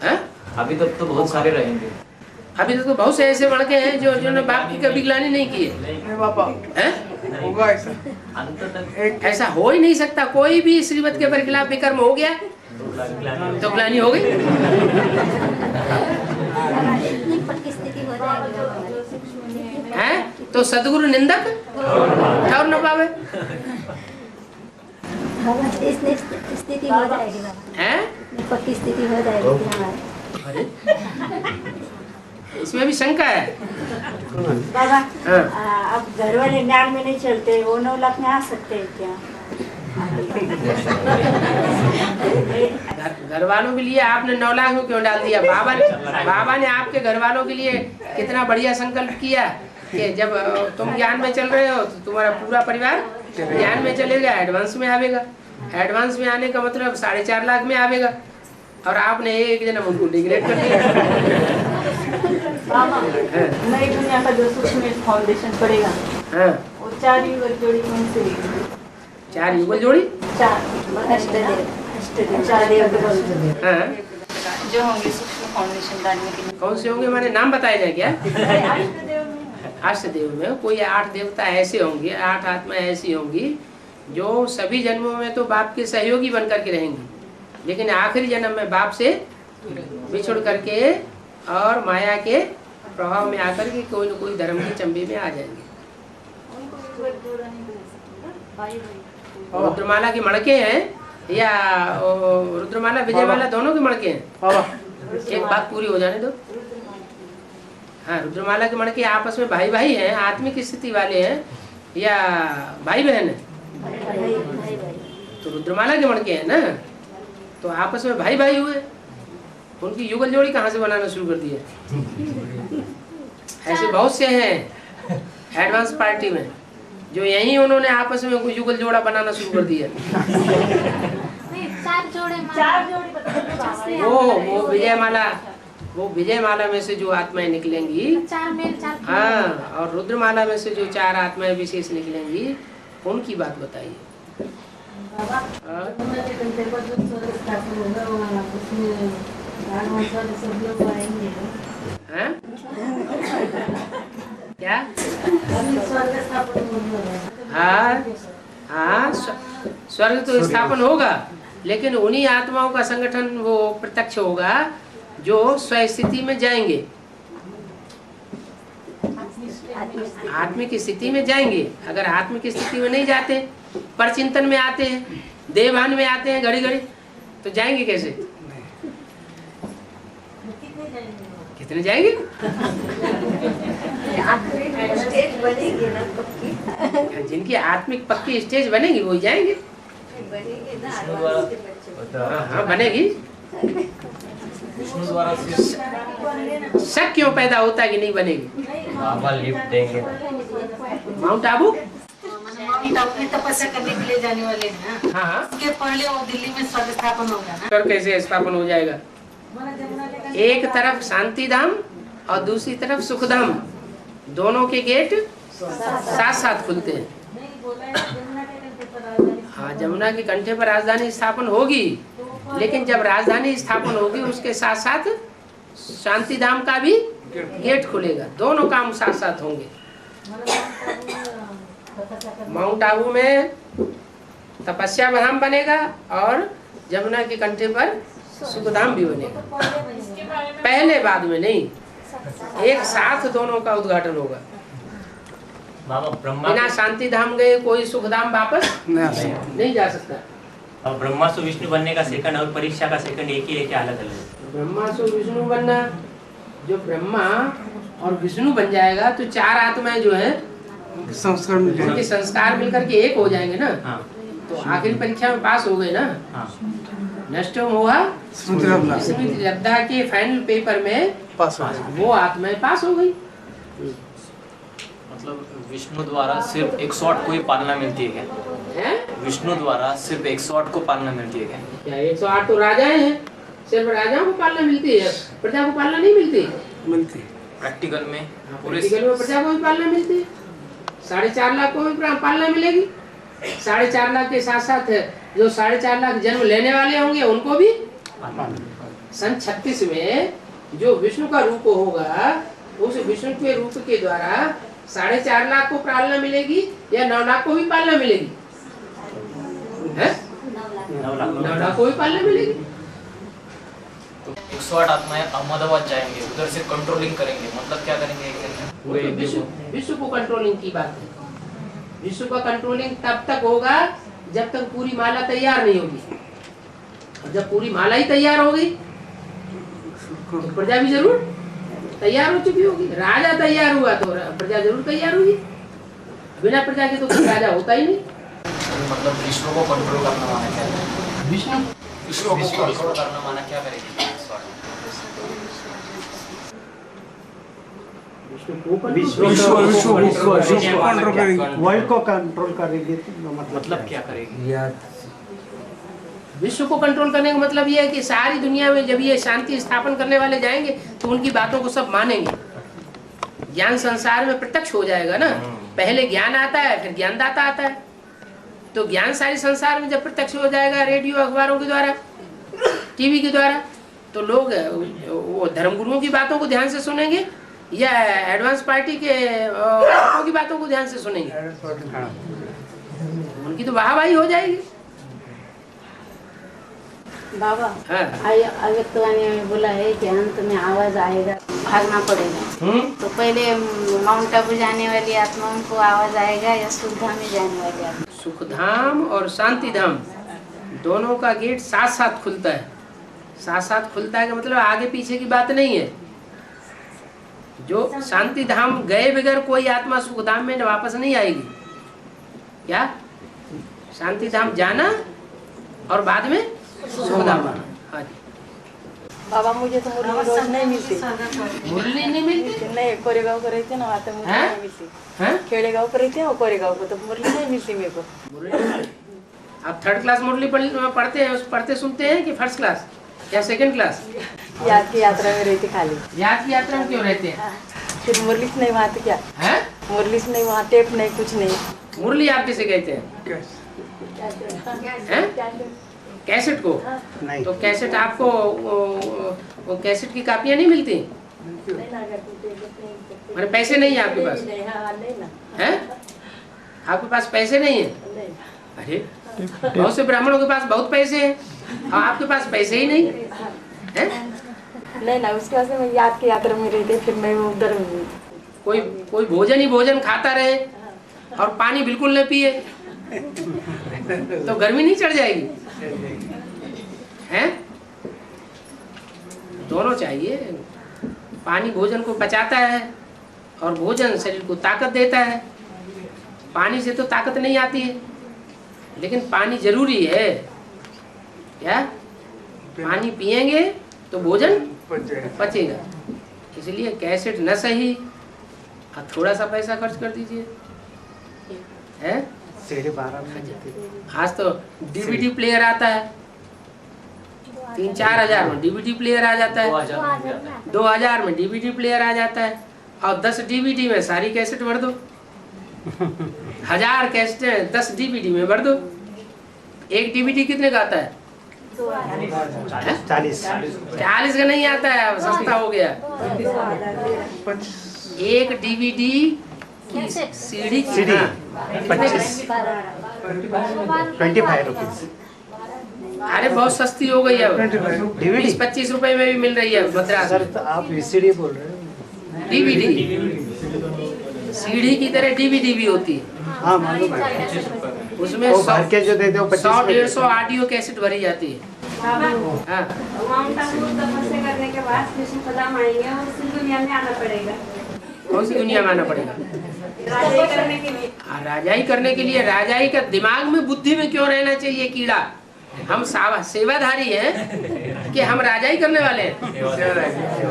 हैं? अभी तक तो बहुत सारे रहेंगे। अभी तक तो बहुत से ऐसे मणके हैं जो जिन्होंने बाप की कभी ग्लानि नहीं की है। होगा ऐसा। अंत तक ऐसा हो ही नहीं सकता। कोई भी श्रीमत के बरखिलाफ विकर्म हो गया तो ग्लानि हो गई। इतनी पक्की स्थिति हो जाएगी है तो सदगुरु निंदक ठहर न पावे। इतनी स्थिति हो जाएगी है, पक्की स्थिति हो जाएगी हमारी। इसमें भी शंका है। बाबा, हाँ। अब घर वाले ज्ञान में नहीं चलते, वो 9 लाख में आ सकते हैं क्या? घर वालों के लिए आपने 9 लाख में क्यों डाल दिया? बाबा ने आपके घर वालों के लिए कितना बढ़िया संकल्प किया कि जब तुम ज्ञान में चल रहे हो तो तुम्हारा पूरा परिवार ज्ञान में चलेगा, एडवांस में आवेगा। एडवांस में आने का मतलब 4.5 लाख में आवेगा, और आपने एक जन्म उनको डिग्रेड कर दिया। नई दुनिया का जो सूक्ष्म फाउंडेशन पड़ेगा, हाँ, वो 4 युगल जोड़ी कौन से? 4 युगल जोड़ी, 4 अष्टदेव, हाँ, जो होंगे सूक्ष्म फाउंडेशन डालने के लिए। कौन से होंगे? माने नाम बताया जाए क्या? अष्टदेव में कोई 8 देवता ऐसे होंगे, 8 आत्मा ऐसी होंगी जो सभी जन्मों में तो बाप के सहयोगी बन करके रहेंगी, लेकिन आखिरी जन्म में बाप से बिछुड़ करके और माया के प्रभाव में आकर के कोई न कोई धर्म के चंबे में आ जाएंगे। रुद्रमाला के मणके हैं या रुद्रमाला विजयमाला दोनों के मणके हैं? एक बात पूरी हो जाने दो। हाँ, रुद्रमाला के मणके आपस में भाई भाई हैं, आत्मिक स्थिति वाले हैं या भाई बहन है? तो रुद्रमाला के मणके हैं ना, तो आपस में भाई भाई हुए। उनकी युगल जोड़ी कहाँ से बनाना शुरू कर दिया? ऐसे बहुत से हैं एडवांस पार्टी में जो यही उन्होंने आपस में युगल जोड़ा बनाना शुरू कर दिया। 4 जोड़े वो विजयमाला में से जो आत्माएं निकलेंगी, 4 मेल 4 हाँ, और रुद्रमाला में से जो 4 आत्माएं विशेष निकलेंगी, उनकी बात बताइए। क्या? हाँ, स्वर्ग तो स्थापन होगा, लेकिन उन्हीं आत्माओं का संगठन वो प्रत्यक्ष होगा जो स्वस्थिति में जाएंगे। आत्मिक स्थिति में जाएंगे। अगर आत्मिक स्थिति में नहीं जाते, परचिंतन में आते हैं, देवभान में आते हैं घड़ी घड़ी, तो जाएंगे कैसे? कितने जाएंगे? जिनकी आत्मिक पक्की स्टेज बनेगी वही जाएंगे। हाँ बनेगी। विष्णु द्वारा शक क्यों पैदा होता है कि नहीं बनेगी? बाबा लिफ्ट देंगे। माउंट आबू माउंट आबू में तपस्या करने के लिए जाने वाले हैं ना। हाँ, उसके पहले वो दिल्ली में स्वर्ग स्थापन होगा ना। कर कैसे स्थापन हो जाएगा? एक तरफ शांति धाम और दूसरी तरफ सुख धाम, दोनों के गेट साथ साथ खुलते हैं। हाँ, जमुना के कंठे पर राजधानी स्थापन होगी, लेकिन जब राजधानी स्थापन होगी उसके साथ साथ शांति धाम का भी गेट खुलेगा। दोनों काम साथ साथ होंगे। माउंट आबू में तपस्या धाम बनेगा और जमुना के कंठे पर सुखधाम भी बनेगा। पहले बाद में नहीं, एक साथ दोनों का उद्घाटन होगा। बाबा ब्रह्मा बिना शांति धाम गए कोई सुखधाम वापस नहीं जा सकता। और ब्रह्मा से विष्णु बनने का सेकंड और परीक्षा का सेकंड एक ही है क्या अलग अलग? ब्रह्मा से विष्णु बनना, जो ब्रह्मा और विष्णु बन जाएगा तो चार आत्माएं जो है उनके संस्कार मिलकर के एक हो जाएंगे ना। हाँ। तो आखिरी परीक्षा में पास हो गए ना। हाँ। नष्ट हुआ श्रद्धा के फाइनल पेपर में वो आत्माएं पास हो गई। मतलब विष्णु द्वारा सिर्फ 108 को ही पालना मिलती है क्या? विष्णु द्वारा सिर्फ 108 को पालना मिलती है क्या? 108 तो राजाएं हैं, सिर्फ राजाओं को पालना मिलती है, प्रजा को पालना नहीं मिलती। प्रैक्टिकल में प्रैक्टिकल में प्रजा को भी पालना मिलती है। 4.5 लाख को भी पालना मिलेगी। 4.5 लाख के साथ साथ जो 4.5 लाख जन्म लेने वाले होंगे उनको भी। सन 36 में जो विष्णु का रूप होगा, उस विष्णु के रूप के द्वारा 4.5 लाख को पालना मिलेगी या 9 लाख को भी पालना मिलेगी? 9 लाख को भी पालना मिलेगी। तो 108 आत्माएं अहमदाबाद जाएंगे, उधर से कंट्रोलिंग करेंगे। मतलब क्या करेंगे? विश्व को कंट्रोलिंग की बात है। विश्व का कंट्रोलिंग तब तक होगा जब तक पूरी माला तैयार नहीं होगी। और जब पूरी माला ही तैयार होगी तो प्रजा भी जरूर तैयार हो चुकी होगी। राजा तैयार हुआ तो प्रजा जरूर तैयार होगी। बिना प्रजा के तो राजा होता ही नहीं। मतलब विष्णु को कंट्रोल करना माना क्या है? विष्णु को कंट्रोल करना माना क्या करेगी? वर्ल्ड को कंट्रोल करेगी। मतलब क्या करेगी? विश्व को कंट्रोल करने का मतलब ये है कि सारी दुनिया में जब ये शांति स्थापन करने वाले जाएंगे तो उनकी बातों को सब मानेंगे। ज्ञान संसार में प्रत्यक्ष हो जाएगा ना। पहले ज्ञान आता है, फिर ज्ञानदाता आता है। तो ज्ञान सारे संसार में जब प्रत्यक्ष हो जाएगा, रेडियो अखबारों के द्वारा, टीवी के द्वारा, तो लोग वो धर्मगुरुओं की बातों को ध्यान से सुनेंगे या एडवांस पार्टी के की बातों को ध्यान से सुनेंगे? उनकी तो वाहवाही हो जाएगी। बाबा हाँ। अव्यक्त वाणी में बोला है कि अंत में आवाज आएगा, भागना पड़ेगा। तो पहले माउंट आबू जाने वाली आत्माओं को आवाज आएगा या सुखधाम में जाने वाली आत्मा? सुखधाम और शांति धाम दोनों का गेट साथ साथ खुलता है। साथ साथ खुलता है का मतलब आगे पीछे की बात नहीं है। जो शांति धाम गए बगैर कोई आत्मा सुखधाम में वापस नहीं आएगी। क्या शांति धाम जाना और बाद में सुखधाम आना? हाँ जी। बाबा मुझे तो मुरली रोज नहीं मिलती। मुरली नहीं मिलती? नहीं, कोरेगांव को रहती है ना, वहाँ तो मुरली नहीं मिलती। खेड़ेगांव को रहती है और कोरेगांव को, तो मुरली नहीं मिलती मेरे को। आप 3rd क्लास मुरली पढ़ते हैं, पढ़ते सुनते हैं कि 1st क्लास या 2nd क्लास? याद की यात्रा में रहती खाली। याद की यात्रा में क्यों रहते हैं? फिर मुरली से नहीं वहाँ तो क्या है? मुरली से नहीं वहाँ, टेप नहीं, कुछ नहीं। मुरली आप किसे कहते हैं? कैसेट को? नहीं। तो कैसेट आपको वो कैसेट की कापियाँ नहीं मिलती? मेरे पैसे नहीं है आपके पास? हैं? आपके पास पैसे नहीं है? अरे बहुत से ब्राह्मणों के पास बहुत पैसे हैं और आपके पास पैसे ही नहीं है? नहीं ना, उसके बाद मैं याद की यात्रा में रहती, फिर मैं उधर कोई भोजन ही भोजन खाता रहे और पानी बिल्कुल न पिए तो गर्मी नहीं चढ़ जाएगी? हैं? दोनों चाहिए। पानी भोजन को पचाता है और भोजन शरीर को ताकत देता है। पानी से तो ताकत नहीं आती है, लेकिन पानी जरूरी है। क्या? पानी पिएंगे तो भोजन पचेगा। इसलिए कैसेट न सही, अब थोड़ा सा पैसा खर्च कर दीजिए। है? आज तो डीवीडी प्लेयर आता है, 3-4 हजार में डीवीडी प्लेयर आ जाता है, 2000 में डीवीडी प्लेयर आ जाता है, और 10 डीवीडी में सारी कैसेट भर दो। 1000 कैसेट 10 डीवीडी में भर दो। एक डीवीडी कितने का आता है? 40 का नहीं आता है, अब सस्ता हो गया। एक डीवीडी की सीडी 25 रुपीज। अरे बहुत सस्ती हो गई है, 20-25 रुपए में भी मिल रही है मद्रास। सर तो आप वीसीडी बोल रहे हो? डीवीडी सीडी की तरह डीवीडी भी होती है। हाँ मालूम है, उसमें वो भर के जो देते हो 100-150 ऑडियो कैसेट भरी जाती है। हाँ। माउंट आबू तपस्या करने के बाद विष्णुपदाम आएंगे और इस दुनिया में आना पड़ेगा। कौन सी दुनिया में आना पड़ेगा? राजाई करने के लिए। राजाई करने के लिए। राजाई का दिमाग में बुद्धि में क्यों रहना चाहिए कीड़ा? हम सेवाधारी हैं कि हम राजाई करने वाले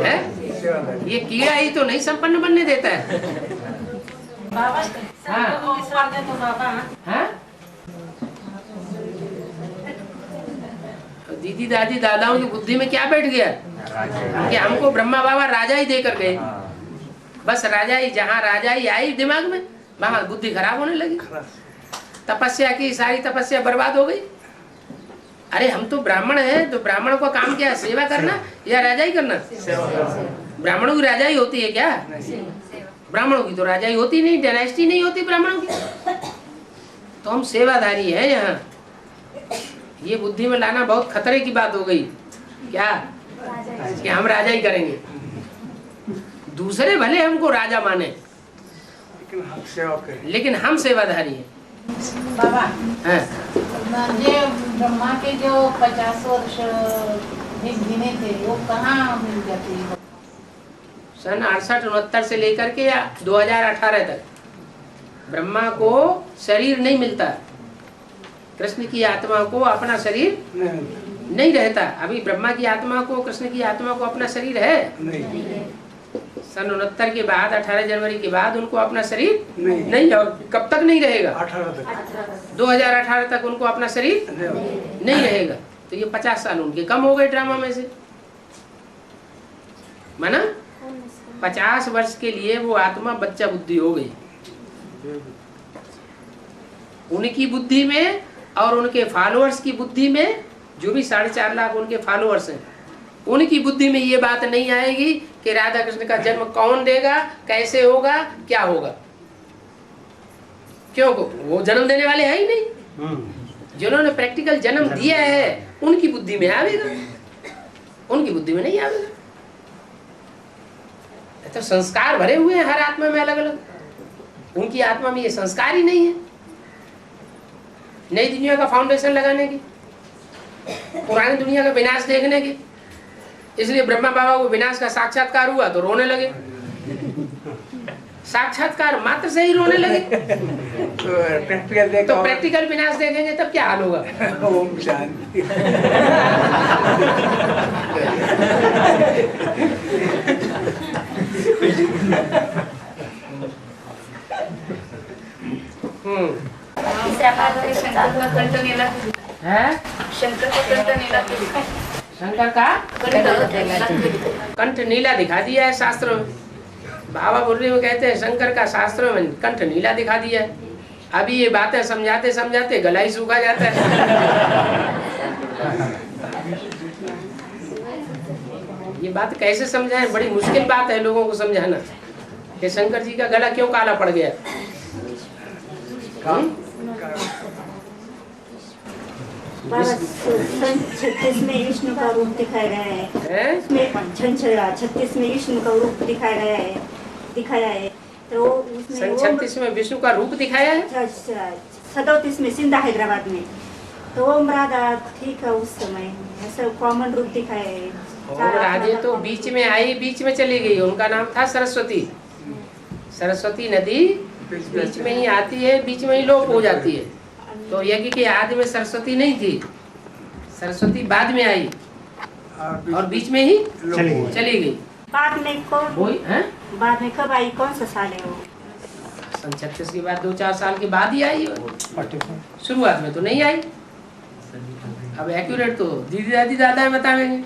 हैं? ये कीड़ा ही तो नहीं संपन्न बनने देता है। बाबा हाँ। तो बाबा हाँ? दीदी दादी दादाओं की बुद्धि में क्या बैठ गया कि हमको ब्रह्मा बाबा राजा ही देकर गए। बस राजा ही, जहाँ राजा ही आई दिमाग में वहाँ बुद्धि खराब होने लगी। तपस्या की, सारी तपस्या बर्बाद हो गई। अरे हम तो ब्राह्मण हैं, तो ब्राह्मणों का काम क्या है? सेवा करना या राजाई करना? ब्राह्मणों की राजाई होती है क्या? ब्राह्मणों की तो राजाई होती नहीं, डायनेस्टी नहीं होती ब्राह्मणों की। तो हम सेवाधारी हैं यहाँ। ये बुद्धि में लाना बहुत खतरे की बात हो गई। क्या? कि हम राजाई करेंगे। दूसरे भले हमको राजा माने, लेकिन हम सेवाधारी हैं। बाबा हैं? ये ब्रह्मा के जो 50 वर्ष गिने थे वो कहाँ मिल जाते हैं? सन 68-69 से लेकर के 2018 तक ब्रह्मा को शरीर नहीं मिलता। कृष्ण की आत्मा को अपना शरीर नहीं रहता। अभी ब्रह्मा की आत्मा को, कृष्ण की आत्मा को अपना शरीर है नहीं। सन 69 के बाद, 18 जनवरी के बाद उनको अपना शरीर नहीं। और कब तक नहीं रहेगा? 2018 तक उनको अपना शरीर नहीं रहेगा। तो ये 50 साल उनके कम हो गए ड्रामा में से, माना 50 वर्ष के लिए वो आत्मा बच्चा बुद्धि हो गई। उनकी बुद्धि में और उनके फॉलोअर्स की बुद्धि में, जो भी 4.5 लाख उनके फॉलोअर्स हैं, उनकी बुद्धि में ये बात नहीं आएगी कि राधा कृष्ण का जन्म कौन देगा, कैसे होगा, क्या होगा। क्यों? वो जन्म देने वाले हैं ही नहीं। जिन्होंने प्रैक्टिकल जन्म दिया है उनकी बुद्धि में आवेगा, उनकी बुद्धि में नहीं आवेगा। तो संस्कार भरे हुए हैं हर आत्मा में अलग अलग, उनकी आत्मा में ये संस्कार ही नहीं है नई दुनिया का फाउंडेशन लगाने की, पुरानी दुनिया का विनाश देखने की। इसलिए ब्रह्मा बाबा को विनाश का साक्षात्कार हुआ तो रोने लगे। साक्षात्कार मात्र से ही रोने लगे। तो प्रैक्टिकल विनाश देखेंगे तब क्या हाल होगा? ओम शांति। शंकर का कंठ नीला दिखा दिया है शास्त्रों में। बाबा मुरली में कहते हैं शंकर का शास्त्रों में कंठ नीला दिखा दिया है। अभी ये बातें समझाते समझाते गला ही सूखा जाता है। ये बात कैसे समझाएं? बड़ी मुश्किल बात है लोगों को समझाना कि शंकर जी का गला क्यों काला पड़ गया। 36 में विष्णु का रूप दिखाया गया है। 36 में विष्णु का रूप दिखाया गया है। दिखाया है, तो उसमें सन 36 में विष्णु का रूप दिखाया है। 37 में सिंधा हैदराबाद में, तो ओम राधा ठीक है उस समय ऐसा कॉमन रूप दिखाया है। ओम राधे तो बीच में आई, बीच में चली गई, उनका नाम था सरस्वती। सरस्वती नदी बीच में ही आती है, बीच में ही लोप हो जाती है। तो यज्ञ के आदि में सरस्वती नहीं थी, सरस्वती बाद में आई और बीच में ही चली गई। बाद में कौन वही है, बाद में कब आई, कौन सा साल है वो? सन 36 के बाद 2-4 साल के बाद ही आई, शुरुआत में तो नहीं आई। अब एक्यूरेट तो दीदी दादी दादा बताएंगे।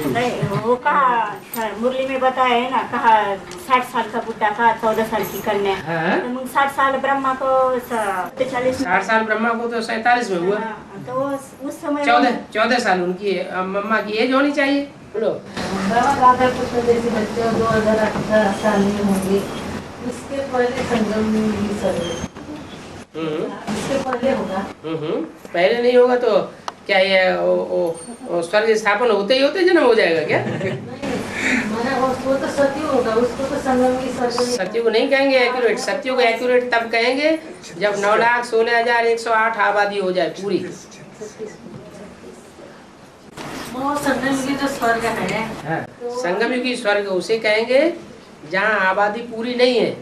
नहीं वो कहा मुरली में बताया है ना, कहा 60 साल का बुढ़ा का 14 साल की कन्या। तो 60 साल ब्रह्मा को 40 60 साल ब्रह्मा को तो 47 में हुआ, तो उस समय 14 साल उनकी मम्मा की एज होनी चाहिए। बोलो राधा कृष्ण जैसे बच्चे 2018 साल में होंगे, उसके पहले संगम इसके पहले होगा। पहले नहीं होगा तो क्या ये स्वर्ग स्थापन होते ही होते जन्म हो जाएगा क्या? वो तो सत्युग होगा, उसको तो संगम की स्वर्ग। सत्युग नहीं कहेंगे एक्यूरेट, सत्युग एक्यूरेट तब कहेंगे जब 9,16,108 आबादी हो जाए पूरी। वो संगम की जो स्वर्ग है, संगम युगी स्वर्ग उसे कहेंगे जहाँ आबादी पूरी नहीं है,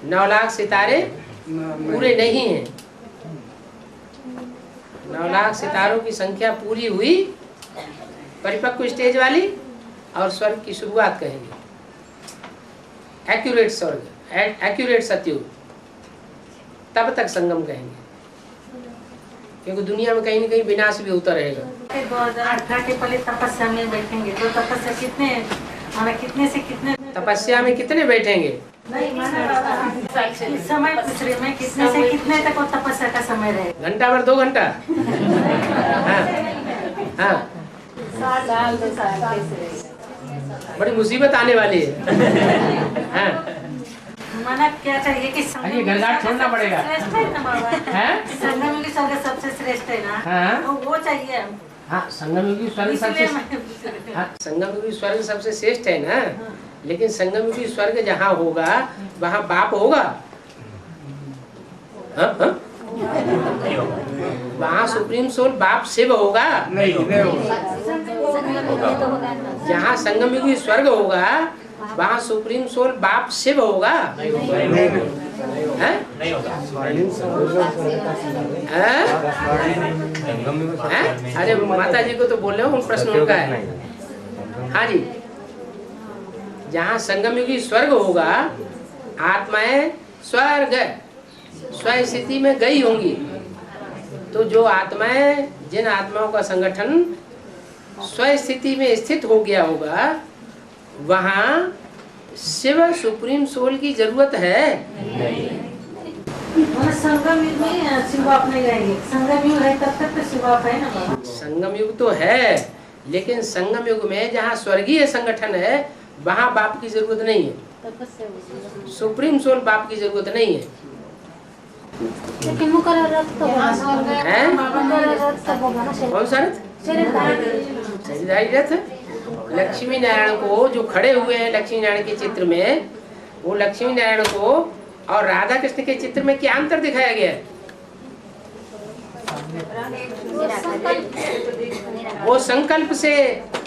9 लाख सितारे पूरे नहीं है। 9 लाख सितारों की संख्या पूरी हुई, परिपक्व स्टेज वाली, और स्वर्ग की शुरुआत कहेंगे एक्यूरेट स्वर्ग, एक्यूरेट सत्युग, तब तक संगम कहेंगे, क्योंकि दुनिया में कहीं न कहीं विनाश भी होता रहेगा। 2018 के पहले तपस्या में बैठेंगे, तो तपस्या कितने से कितने तपस्या में कितने बैठेंगे? इस समय पूछ रही मैं, कितने से कितने तक वो तपस्या का समय रहेगा? घंटा भर 2 घंटा? हाँ साल 2 साल बड़ी मुसीबत आने वाली है। हाँ माना क्या चाहिए कि अरे घरघाट छोड़ना पड़ेगा। श्रेष्ठ है ना बाबा, संगम की स्वर्ग सबसे श्रेष्ठ है ना, तो वो चाहिए। हाँ संगम युगी स्वर्ग सबसे, हाँ संगम युगी स्वर्ग सबसे श्रेष्ठ है ना, लेकिन संगम युगी स्वर्ग जहाँ होगा वहाँ बाप होगा? वहाँ सुप्रीम सोल बाप शिव होगा? नहीं जहाँ संगम युगी स्वर्ग होगा वहाँ सुप्रीम सोल बाप शिव होगा? नहीं होगा। अरे माता जी को तो बोल रहे हो, प्रश्न उनका है। हाँ जी, जहाँ संगम युगी स्वर्ग होगा, आत्माएं स्वर्ग स्व स्थिति में गई होंगी, तो जो आत्माएं, जिन आत्माओं का संगठन स्व स्थिति में स्थित हो गया होगा, वहाँ शिव सुप्रीम सोल की जरूरत है नहीं। संगम युग में शिव बाप नहीं रहेंगे, संगम युग है तब तक तो शिव बाप है ना। संगम युग तो है, लेकिन संगम युग में जहाँ स्वर्गीय संगठन है वहाँ बाप की जरूरत नहीं है, सुप्रीम सोल बाप की जरूरत नहीं है। लेकिन कौन सा रथ? शरीरधारी रथ। लक्ष्मी नारायण को जो खड़े हुए हैं लक्ष्मी नारायण के चित्र में, वो लक्ष्मी नारायण को और राधा कृष्ण के चित्र में क्या अंतर दिखाया गया है? वो संकल्प से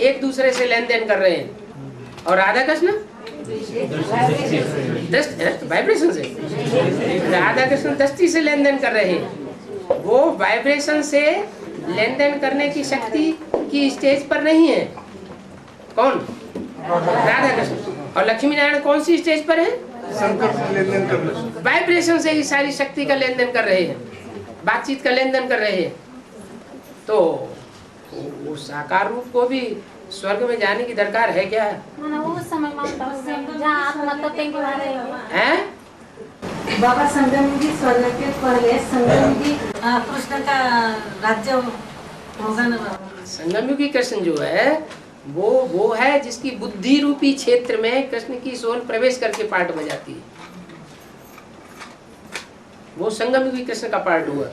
एक दूसरे से लेन देन कर रहे हैं, और राधा कृष्ण वाइब्रेशन से, राधा कृष्ण दृष्टि से लेन देन कर रहे हैं। वो वाइब्रेशन से लेन देन करने की शक्ति की स्टेज पर नहीं है। कौन? राधा कृष्ण। और लक्ष्मी नारायण कौन सी स्टेज पर है? वाइब्रेशन से ही सारी शक्ति का लेन देन कर रहे हैं, बातचीत का लेन देन कर रहे हैं। तो उस साकार रूप को भी स्वर्ग में जाने की दरकार है क्या? बाबा संगम की स्वर्ग के पहले संगम की कृष्ण का राज्य होगा ना बाबा। संगम युगी कृष्ण जो है वो है जिसकी बुद्धि रूपी क्षेत्र में कृष्ण की सोल प्रवेश करके पार्ट बजाती है। वो संगम युगी कृष्ण का पार्ट हुआ।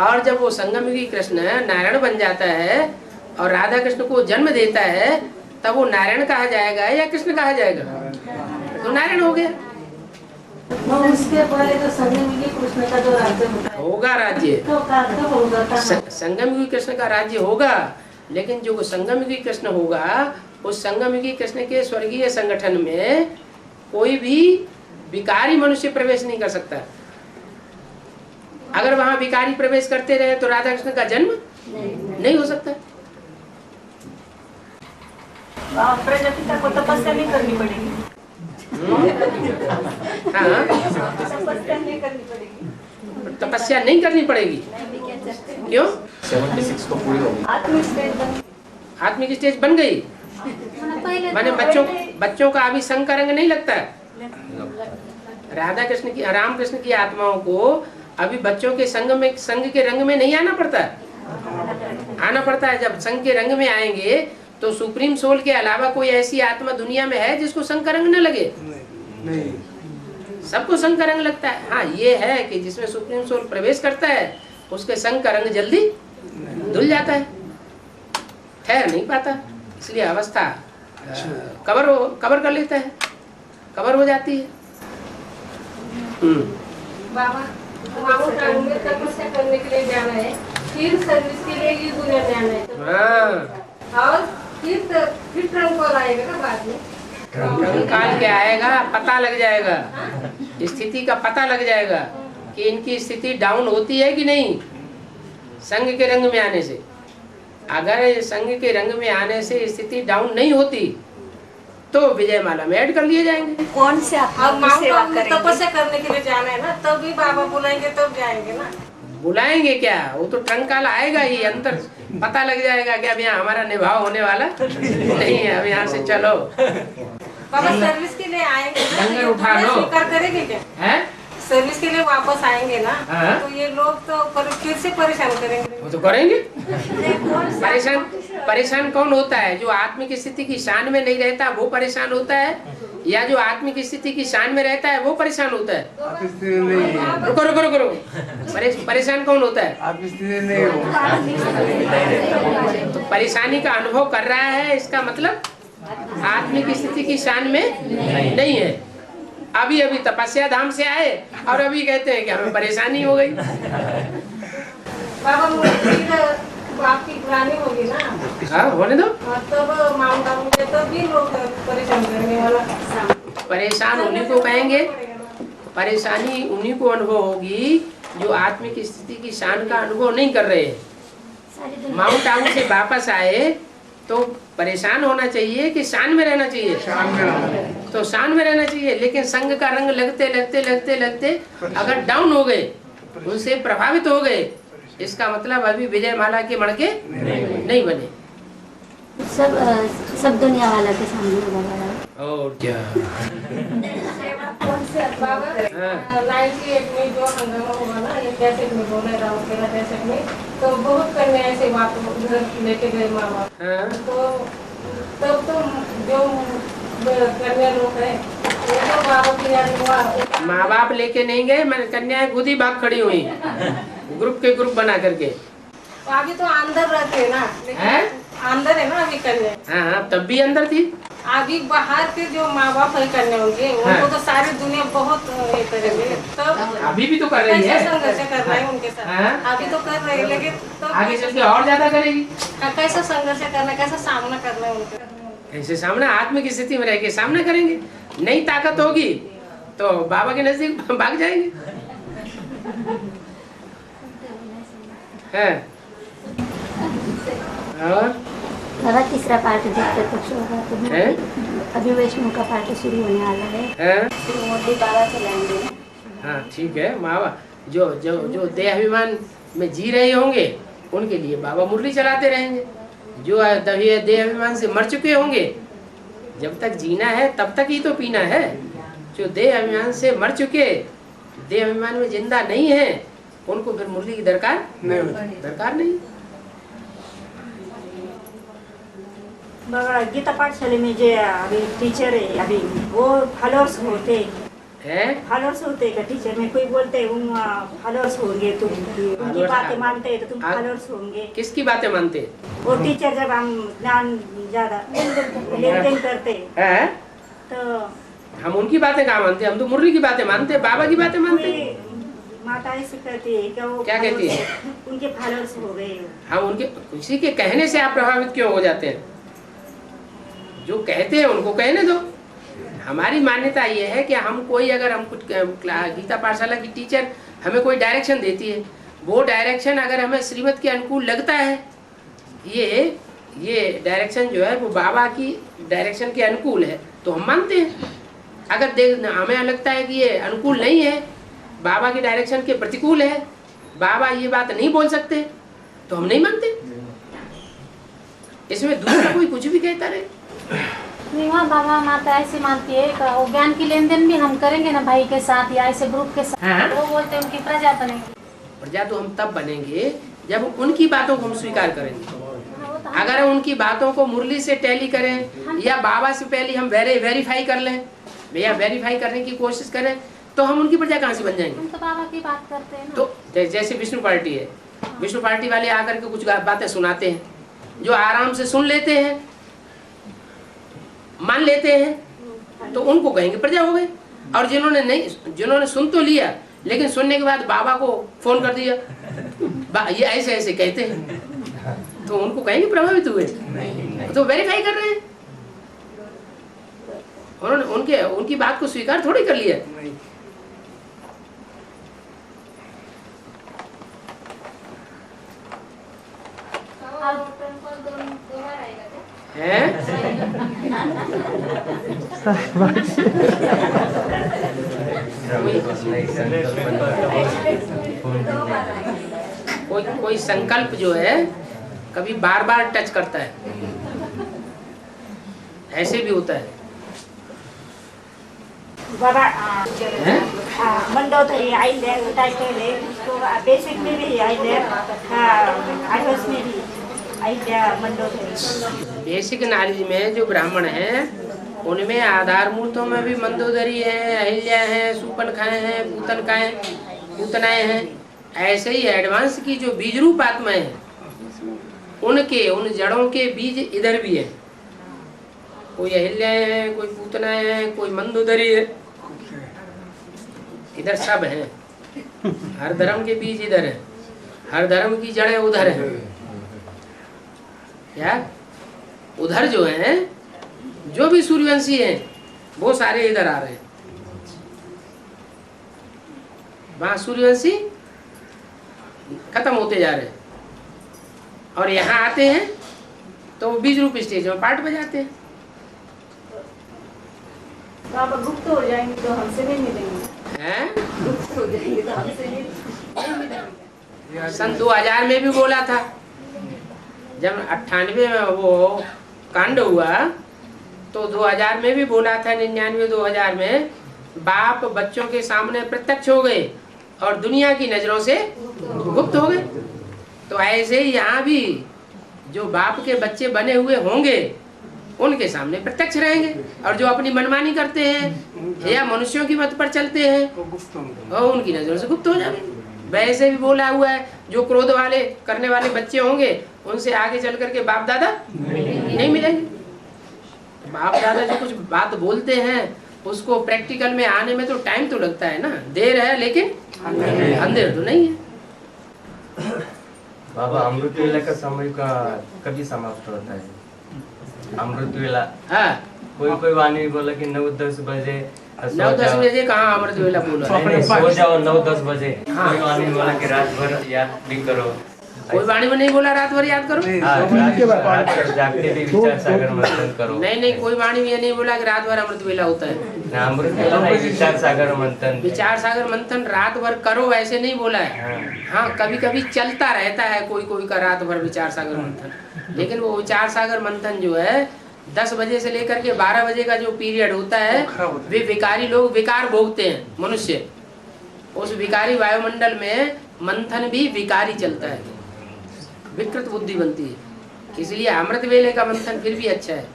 और जब वो संगम युगी कृष्ण नारायण बन जाता है और राधा कृष्ण को जन्म देता है, तब वो नारायण कहा जाएगा या कृष्ण कहा जाएगा? तो नारायण हो गया। उसके पहले तो संगम युगी कृष्ण का जो राज्य होगा राज्य, तो होगा संगम युगी कृष्ण का राज्य होगा, लेकिन जो संगम युगी कृष्ण होगा उस संगम युगी कृष्ण के स्वर्गीय संगठन में कोई भी विकारी मनुष्य प्रवेश नहीं कर सकता। अगर वहां विकारी प्रवेश करते रहे तो राधा कृष्ण का जन्म नहीं हो सकता। प्रजापिता को तपस्या नहीं करनी पड़ेगी। हाँ, तपस्या नहीं करनी पड़ेगी। तपस्या नहीं करनी पड़ेगी। क्यों? 76 को पूरी होगी। आत्मिक स्टेज बन गई। माने बच्चों का अभी संग का रंग नहीं लगता। राधा कृष्ण की, राम कृष्ण की आत्माओं को अभी बच्चों के संग के रंग में नहीं आना पड़ता। आना पड़ता है। जब संग के रंग में आएंगे तो सुप्रीम सोल के अलावा कोई ऐसी आत्मा दुनिया में है जिसको संग का रंग न लगे? नहीं, सबको संग का रंग लगता है। हाँ, ये है कि जिसमें सुप्रीम सोल प्रवेश करता है उसके संग का रंग जल्दी धुल जाता है, ठहर नहीं पाता, इसलिए अवस्था कवर कर लेता है, कवर हो जाती है। बाबा माउंट आबू में तपस्या करने के लिए जाना है, फिर सर्विस के लिए ये दुनिया जाना है। और फिर ट्रंक कॉल आएगा ना बाद में। ट्रंक काल के आएगा, पता लग जाएगा, स्थिति का पता लग जाएगा कि इनकी स्थिति डाउन होती है कि नहीं संघ के रंग में आने से। अगर संघ के रंग में आने से स्थिति डाउन नहीं होती तो विजय माला में ऐड कर लिए जाएंगे। कौन से तपस्या करने के लिए जाना है ना, तब भी बाबा बुलाएंगे तब जाएंगे ना। बुलाएंगे क्या, वो तो ट्रंक काल आएगा ही, अंतर पता लग जाएगा कि अब यहाँ हमारा निभाव होने वाला नहीं है, अब यहाँ से चलो। बाबा सर्विस के लिए आएंगे ना, लंगर उठा लो। स्वीकार करेंगे क्या? है सर्विस के लिए वापस आएंगे ना, तो ये लोग तो फिर से परेशान करेंगे। वो तो करेंगे। परेशान कौन होता है? जो आत्मिक स्थिति की शान में नहीं रहता वो परेशान होता है, या जो आत्मिक स्थिति की शान में रहता है वो परेशान होता है? रुको। परेशान कौन होता है? तो परेशानी का अनुभव कर रहा है, इसका मतलब आत्मिक स्थिति की शान में नहीं है। अभी तपस्या धाम से आए और अभी कहते हैं कि हमें परेशानी हो गई। बाबा आपकी पुरानी होगी ना। हाँ, होने दो। तब माउंट आबू में तो भी लोग परेशान करने वाला। परेशान उन्हीं को कहेंगे, परेशानी उन्हीं को अनुभव होगी जो आत्मिक स्थिति की शान का अनुभव नहीं कर रहे हैं। माउंट आबू से वापस आए तो परेशान होना चाहिए कि शान में रहना चाहिए? तो शान में रहना चाहिए, लेकिन संघ का रंग लगते अगर डाउन हो गए, उनसे प्रभावित हो गए, इसका मतलब अभी विजय माला के मणके नहीं बने। सब दुनिया वाला के सामने बाबा। और क्या? बाबा 98 में जो हंगामा हुआ ना, ये कैसेट में बोले राम केला कैसेट में, तो बहुत कन्या ऐसे वापस उधर लेके गए माँ बाप। तो तब तो जो कन्या लोग है वो तो बाबा की याद हुआ। माँ बाप लेके नहीं गए, मैंने कन्याएं खुद ही भाग खड़ी हुई ग्रुप के ग्रुप बना करके। तो अभी तो अंदर रहते है ना, अंदर है ना अभी कन्या। हाँ, तब भी अंदर थी। अभी बाहर के जो माँ बाप है कन्या होंगे उनको तो सारी दुनिया बहुत करेंगे। तब अभी भी तो कर रही है, संघर्ष कर रहा है उनके साथ। अभी तो कर रही है, लेकिन तो आगे चल के और ज्यादा करेगी। कैसा संघर्ष करना, कैसा सामना करना है उनका? ऐसे सामना आत्मिक स्थिति में रह के सामना करेंगे। नई ताकत होगी तो बाबा के नजदीक भाग जाएंगे। है और बाबा तीसरा पार्ट प्रत्यक्ष होगा तो अभी वैष्णव का पार्ट शुरू होने वाला है। मोदी बाबा चलाएंगे। हाँ, ठीक है। बाबा जो देहाभिमान में जी रहे होंगे उनके लिए बाबा मुरली चलाते रहेंगे। जो देहाभिमान से मर चुके होंगे, जब तक जीना है तब तक ही तो पीना है। जो देहाभिमान से मर चुके, देहाभिमान में जिंदा नहीं है, उनको फिर मुरली की दरकार नहीं। बाबा गीता पाठशाले में जो अभी टीचर है, अभी वो फॉलोअर्स होते फॉलोअर्स होते का टीचर में कोई बोलते हैं फॉलोअर्स होंगे, तुम उनकी बातें मानते हैं तो तुम फॉलोअर्स होंगे। किसकी बातें मानते? वो टीचर जब हम ज्ञान ज्यादा लेन देन करते हैं। तो हम उनकी बातें कहाँ मानते, हम तो मुरली की बातें मानते, बाबा की बातें मानते। माता ऐसे कहती है क्या, वो क्या कहती है? उनके फॉलोअर्स हो गए। हम उनके किसी के कहने से आप प्रभावित क्यों हो जाते हैं? जो कहते हैं उनको कहने दो। हमारी मान्यता ये है कि हम कोई, अगर हम कुछ गीता पाठशाला की टीचर हमें कोई डायरेक्शन देती है, वो डायरेक्शन अगर हमें श्रीमत के अनुकूल लगता है, ये डायरेक्शन जो है वो बाबा की डायरेक्शन के अनुकूल है, तो हम मानते हैं। अगर हमें लगता है कि ये अनुकूल नहीं है, बाबा की डायरेक्शन के प्रतिकूल है, बाबा ये बात नहीं बोल सकते, तो हम नहीं मानते। इसमें दूसरा कोई कुछ भी कहता रहे। नहीं, वहाँ बाबा माता ऐसी मानती है कि वो ज्ञान की लेन देन भी हम करेंगे ना भाई के साथ या ऐसे ग्रुप के साथ। हाँ। वो बोलते हैं उनकी प्रजा बनेंगे। प्रजा तो हम तब बनेंगे जब उनकी बातों को हम स्वीकार करेंगे। अगर हम उनकी बातों को मुरली से टैली करें या बाबा से पहले हम वेरीफाई कर लें या वेरीफाई करने की कोशिश करें, तो हम उनकी प्रजा कहाँ से बन जाएंगे? हम तो बाबा की बात करते हैं ना। तो जैसे विष्णु पार्टी है, विष्णु पार्टी वाले आकर के कुछ बातें सुनाते हैं, जो आराम से सुन लेते हैं, मान लेते हैं, तो उनको कहेंगे प्रजा हो गई। और जिन्होंने सुन तो लिया, लेकिन सुनने के बाद बाबा को फोन कर दिया, ये ऐसे ऐसे कहते हैं, तो उनको कहेंगे प्रभावित हुए, तो वेरीफाई कर रहे हैं। उन्होंने उनकी बात को स्वीकार थोड़ी कर लिया। कोई संकल्प जो है कभी बार बार टच करता है, ऐसे भी होता है। बाबा मंडोदरी आइले टाइटले तो बेसिक में भी आइले, एडवांस में भी आइले मंडोदरी। बेसिक नॉलेज में जो ब्राह्मण हैं उनमें आधार मूर्तों में भी मंदोदरी है, अहिल्या है, सूपनखाएं हैं, पूतनाएं हैं। ऐसे ही एडवांस की जो बीज रूप आत्मा है, उन जड़ों के बीज इधर भी है। कोई अहिल्या है, कोई पूतनाएं है, कोई मंदोदरी है, इधर सब है। हर धर्म के बीज इधर है, हर धर्म की जड़ें उधर है। क्या उधर जो है, जो भी सूर्यवंशी हैं वो सारे इधर आ रहे हैं। वहां सूर्यवंशी खत्म होते जा रहे हैं और यहाँ आते हैं तो बीज रूप स्टेज में पार्ट बजाते हैं। बाबा गुप्त हो जाएंगे तो हमसे नहीं मिलेंगे। हैं? गुप्त हो जाएंगे तो हमसे नहीं मिलेंगे। सन 2000 में भी बोला था, जब 98 में वो कांड हुआ तो 2000 में भी बोला था, 99-2000 में बाप बच्चों के सामने प्रत्यक्ष हो गए और दुनिया की नजरों से गुप्त हो गए। तो ऐसे ही यहाँ भी जो बाप के बच्चे बने हुए होंगे उनके सामने प्रत्यक्ष रहेंगे, और जो अपनी मनमानी करते हैं या मनुष्यों की मत पर चलते हैं और उनकी नजरों से गुप्त हो जाएंगे। वैसे भी बोला हुआ है, जो क्रोध वाले करने वाले बच्चे होंगे उनसे आगे चल करके बाप दादा नहीं मिलेंगे। बाप दादा जो कुछ बात बोलते हैं उसको प्रैक्टिकल में आने में तो टाइम तो लगता है ना, देर है लेकिन अंधेर तो नहीं है। बाबा अमृत वेला का समय का कभी समाप्त होता है? अमृत वेला, हाँ, कोई वाणी बोला कि 9-10 बजे 9-10 बजे कहाँ अमृत वेला बोला? सो जाओ 9-10 बजे। कोई वाणी बोला कि रात भर याद भी करो। कोई वाणी में नहीं बोला रात भर याद करो। जागते भी विचार सागर मंथन करो। नहीं, कोई वाणी में नहीं बोला कि रात भर अमृत वेला होता है। अमृत वेला नहीं, विचार सागर मंथन। विचार सागर मंथन रात भर करो ऐसे नहीं बोला है। हाँ, कभी कभी चलता रहता है कोई का रात भर विचार सागर मंथन, लेकिन वो विचार सागर मंथन जो है 10 बजे से लेकर के 12 बजे का जो पीरियड होता है, वे विकारी लोग विकार भोगते हैं मनुष्य। उस विकारी वायुमंडल में मंथन भी विकारी चलता है, विकृत बुद्धि बनती है। इसलिए अमृत वेले का मंथन फिर भी अच्छा है।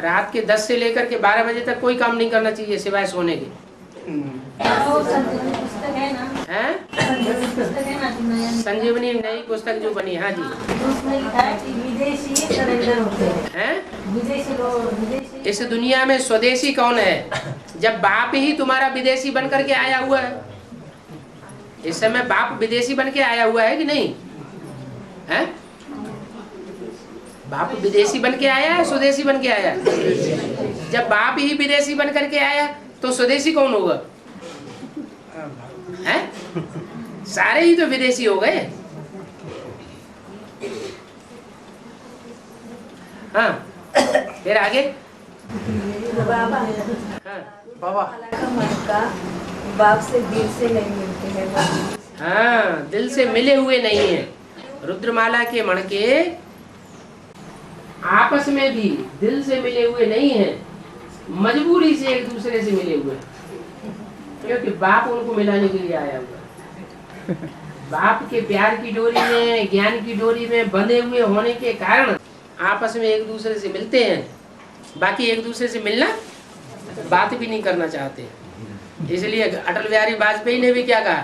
रात के 10 से लेकर के 12 बजे तक कोई काम नहीं करना चाहिए सिवाय सोने के। पुस्तक है ना, पुस्तक है ना, संजीवनी नई पुस्तक जो बनी, हाँ जी, उसमें लिखा है कि विदेशी सरेंडर होते हैं। विदेशी लोग, विदेशी इस दुनिया में स्वदेशी कौन है? जब बाप ही तुम्हारा विदेशी बन करके आया हुआ है। इस समय बाप विदेशी बन के आया हुआ है कि नहीं है? बाप विदेशी बन के आया है, स्वदेशी बन के आया? जब बाप ही विदेशी बन करके आया तो स्वदेशी कौन होगा? है? सारे ही तो विदेशी हो गए। हाँ, फिर आगे। बाबा, हाँ। बाबा बाप से दिल से नहीं मिलते हैं। हाँ, दिल से मिले हुए नहीं है। रुद्रमाला के मण के आपस में भी दिल से मिले हुए नहीं है, मजबूरी से एक दूसरे से मिले हुए, क्योंकि बाप उनको मिलाने के लिए आया हुआ। बाप के प्यार की डोरी में, ज्ञान की डोरी में बंधे हुए होने के कारण आपस में एक दूसरे से मिलते हैं। बाकी एक दूसरे से मिलना, बात भी नहीं करना चाहते। इसलिए अटल बिहारी वाजपेयी ने भी क्या कहा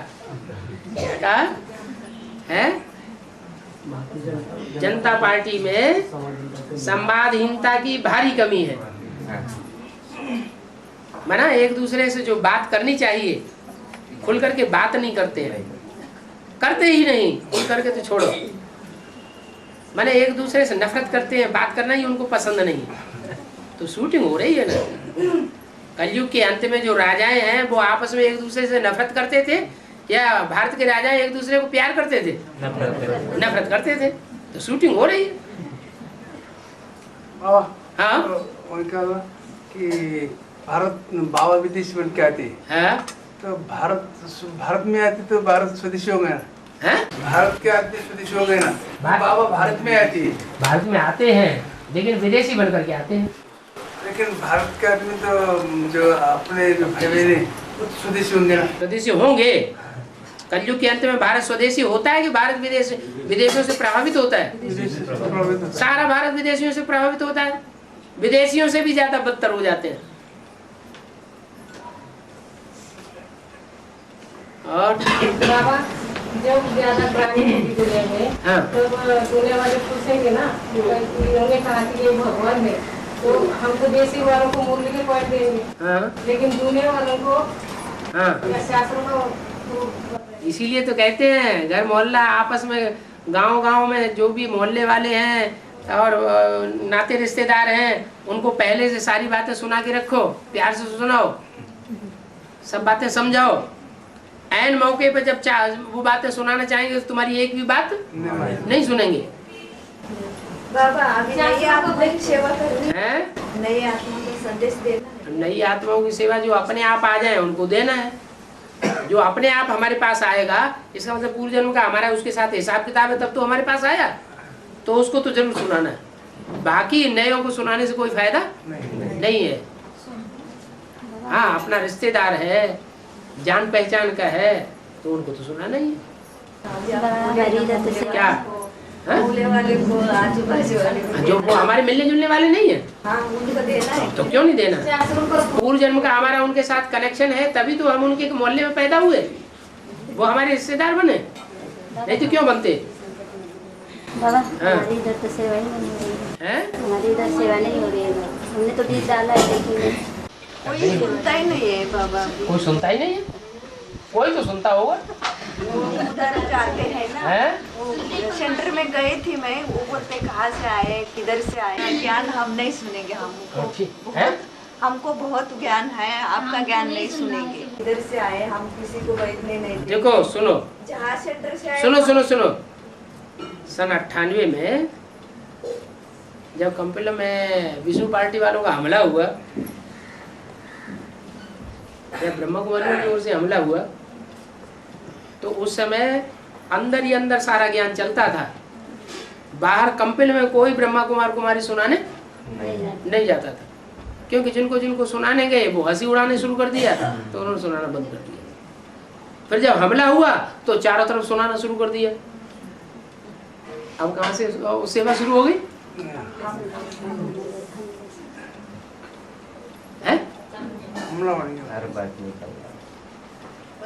है? जनता पार्टी में संवादहीनता की भारी कमी है। माना एक दूसरे से जो बात करनी चाहिए खुल करके बात नहीं करते हैं, करते ही नहीं, खुल करके तो छोड़ो। माने एक दूसरे से नफरत करते हैं, बात करना ही उनको पसंद नहीं। तो शूटिंग हो रही है ना। कलयुग के अंत में जो राजाएं हैं वो आपस में एक दूसरे से नफरत करते थे, या भारत के राजा एक दूसरे को प्यार करते थे? नफरत करते थे। तो शूटिंग हो रही है। हाँ, कि भारत बाबा विदेश बन के आती है, तो भारत में आती तो भारत स्वदेशी हो गया ना। भारत के आते स्वदेशी हो गए ना। बाबा भारत में आती है। भारत में आते हैं लेकिन विदेशी बन करके आते हैं। लेकिन भारत के आदमी तो जो अपने जो भाई बहन है स्वदेशी होंगे ना। स्वदेशी होंगे। कलयुग के अंत में भारत स्वदेशी होता है कि भारत विदेशों से प्रभावित होता है? सारा भारत विदेशियों से प्रभावित होता है। विदेशियों से भी ज्यादा बदतर हो जाते हैं। और बाबा जब ज्यादा प्राणी होगी दुनिया में, तब दुनिया वाले पूछेंगे ना, उन्होंने कहा कि ये भगवान है, तो हम तो देशी वालों को मूल्य के पॉइंट देंगे, लेकिन दुनिया वालों को शास्त्रों को। इसीलिए तो कहते हैं घर मोहल्ला आपस में, गांव में जो भी मोहल्ले वाले हैं और नाते रिश्तेदार हैं, उनको पहले से सारी बातें सुना के रखो, प्यार से सुनाओ, सब बातें समझाओ। ऐन मौके पे जब वो बातें सुनाना चाहेंगे तो तुम्हारी एक भी बात नहीं सुनेंगे। बाबा अभी नई आत्मा की सेवा करनी है, नई आत्मा को संदेश देना। नई आत्माओं की सेवा जो अपने आप आ जाए उनको देना है। जो अपने आप हमारे पास आएगा, इसका मतलब पूर्व जन्म का हमारा उसके साथ हिसाब किताब है, तब तो हमारे पास आया, तो उसको तो जरूर सुनाना है। बाकी नयों को सुनाने से कोई फायदा नहीं है। हाँ, अपना रिश्तेदार है, जान पहचान का है, तो उनको तो सुनाना ही है। क्या वाले को, आजू बाजू वाले को, जो वो हमारे मिलने जुलने वाले नहीं है, उनको देना है। तो क्यों नहीं देना? पूर्व जन्म का हमारा उनके साथ कनेक्शन है, तभी तो हम उनके मोहल्ले में पैदा हुए, वो हमारे रिश्तेदार बने, नहीं तो क्यों बनते? बाबा हमारी इधर तो सेवा ही नहीं हो रही है। हमारी इधर सेवा नहीं हो रही है। हमने तो बीज डाला है लेकिन कोई सुनता ही नहीं है। बाबा कोई सुनता ही नहीं है। कोई तो सुनता होगा। उधर जाते हैं ना, सेंटर में गई थी मैं, वो बोलते कहाँ से आए, किधर से आए, ज्ञान हम नहीं सुनेंगे, हमको बहुत ज्ञान है, आपका ज्ञान नहीं सुनेंगे। किधर से आए, हम किसी को बैठने नहीं देंगे। देखो सुनो, जहाँ सेंटर से आए, सुनो सन 98 में जब कंपिला में विष्णु पार्टी वालों का हमला हुआ, जब ब्रह्मा कुमारियों की ओर से हमला हुआ, तो उस समय अंदर ही अंदर सारा ज्ञान चलता था। बाहर कंपिल में कोई ब्रह्मा कुमार कुमारी सुनाने नहीं जाता था, क्योंकि जिनको सुनाने गए वो हंसी उड़ाने शुरू कर दिया, तो उन्होंने सुनाना बंद कर दिया। फिर जब हमला हुआ तो चारों तरफ सुनाना शुरू कर दिया। अब कहाँ से सेवा शुरू हो गई? हमला बन गया। हर बात निकल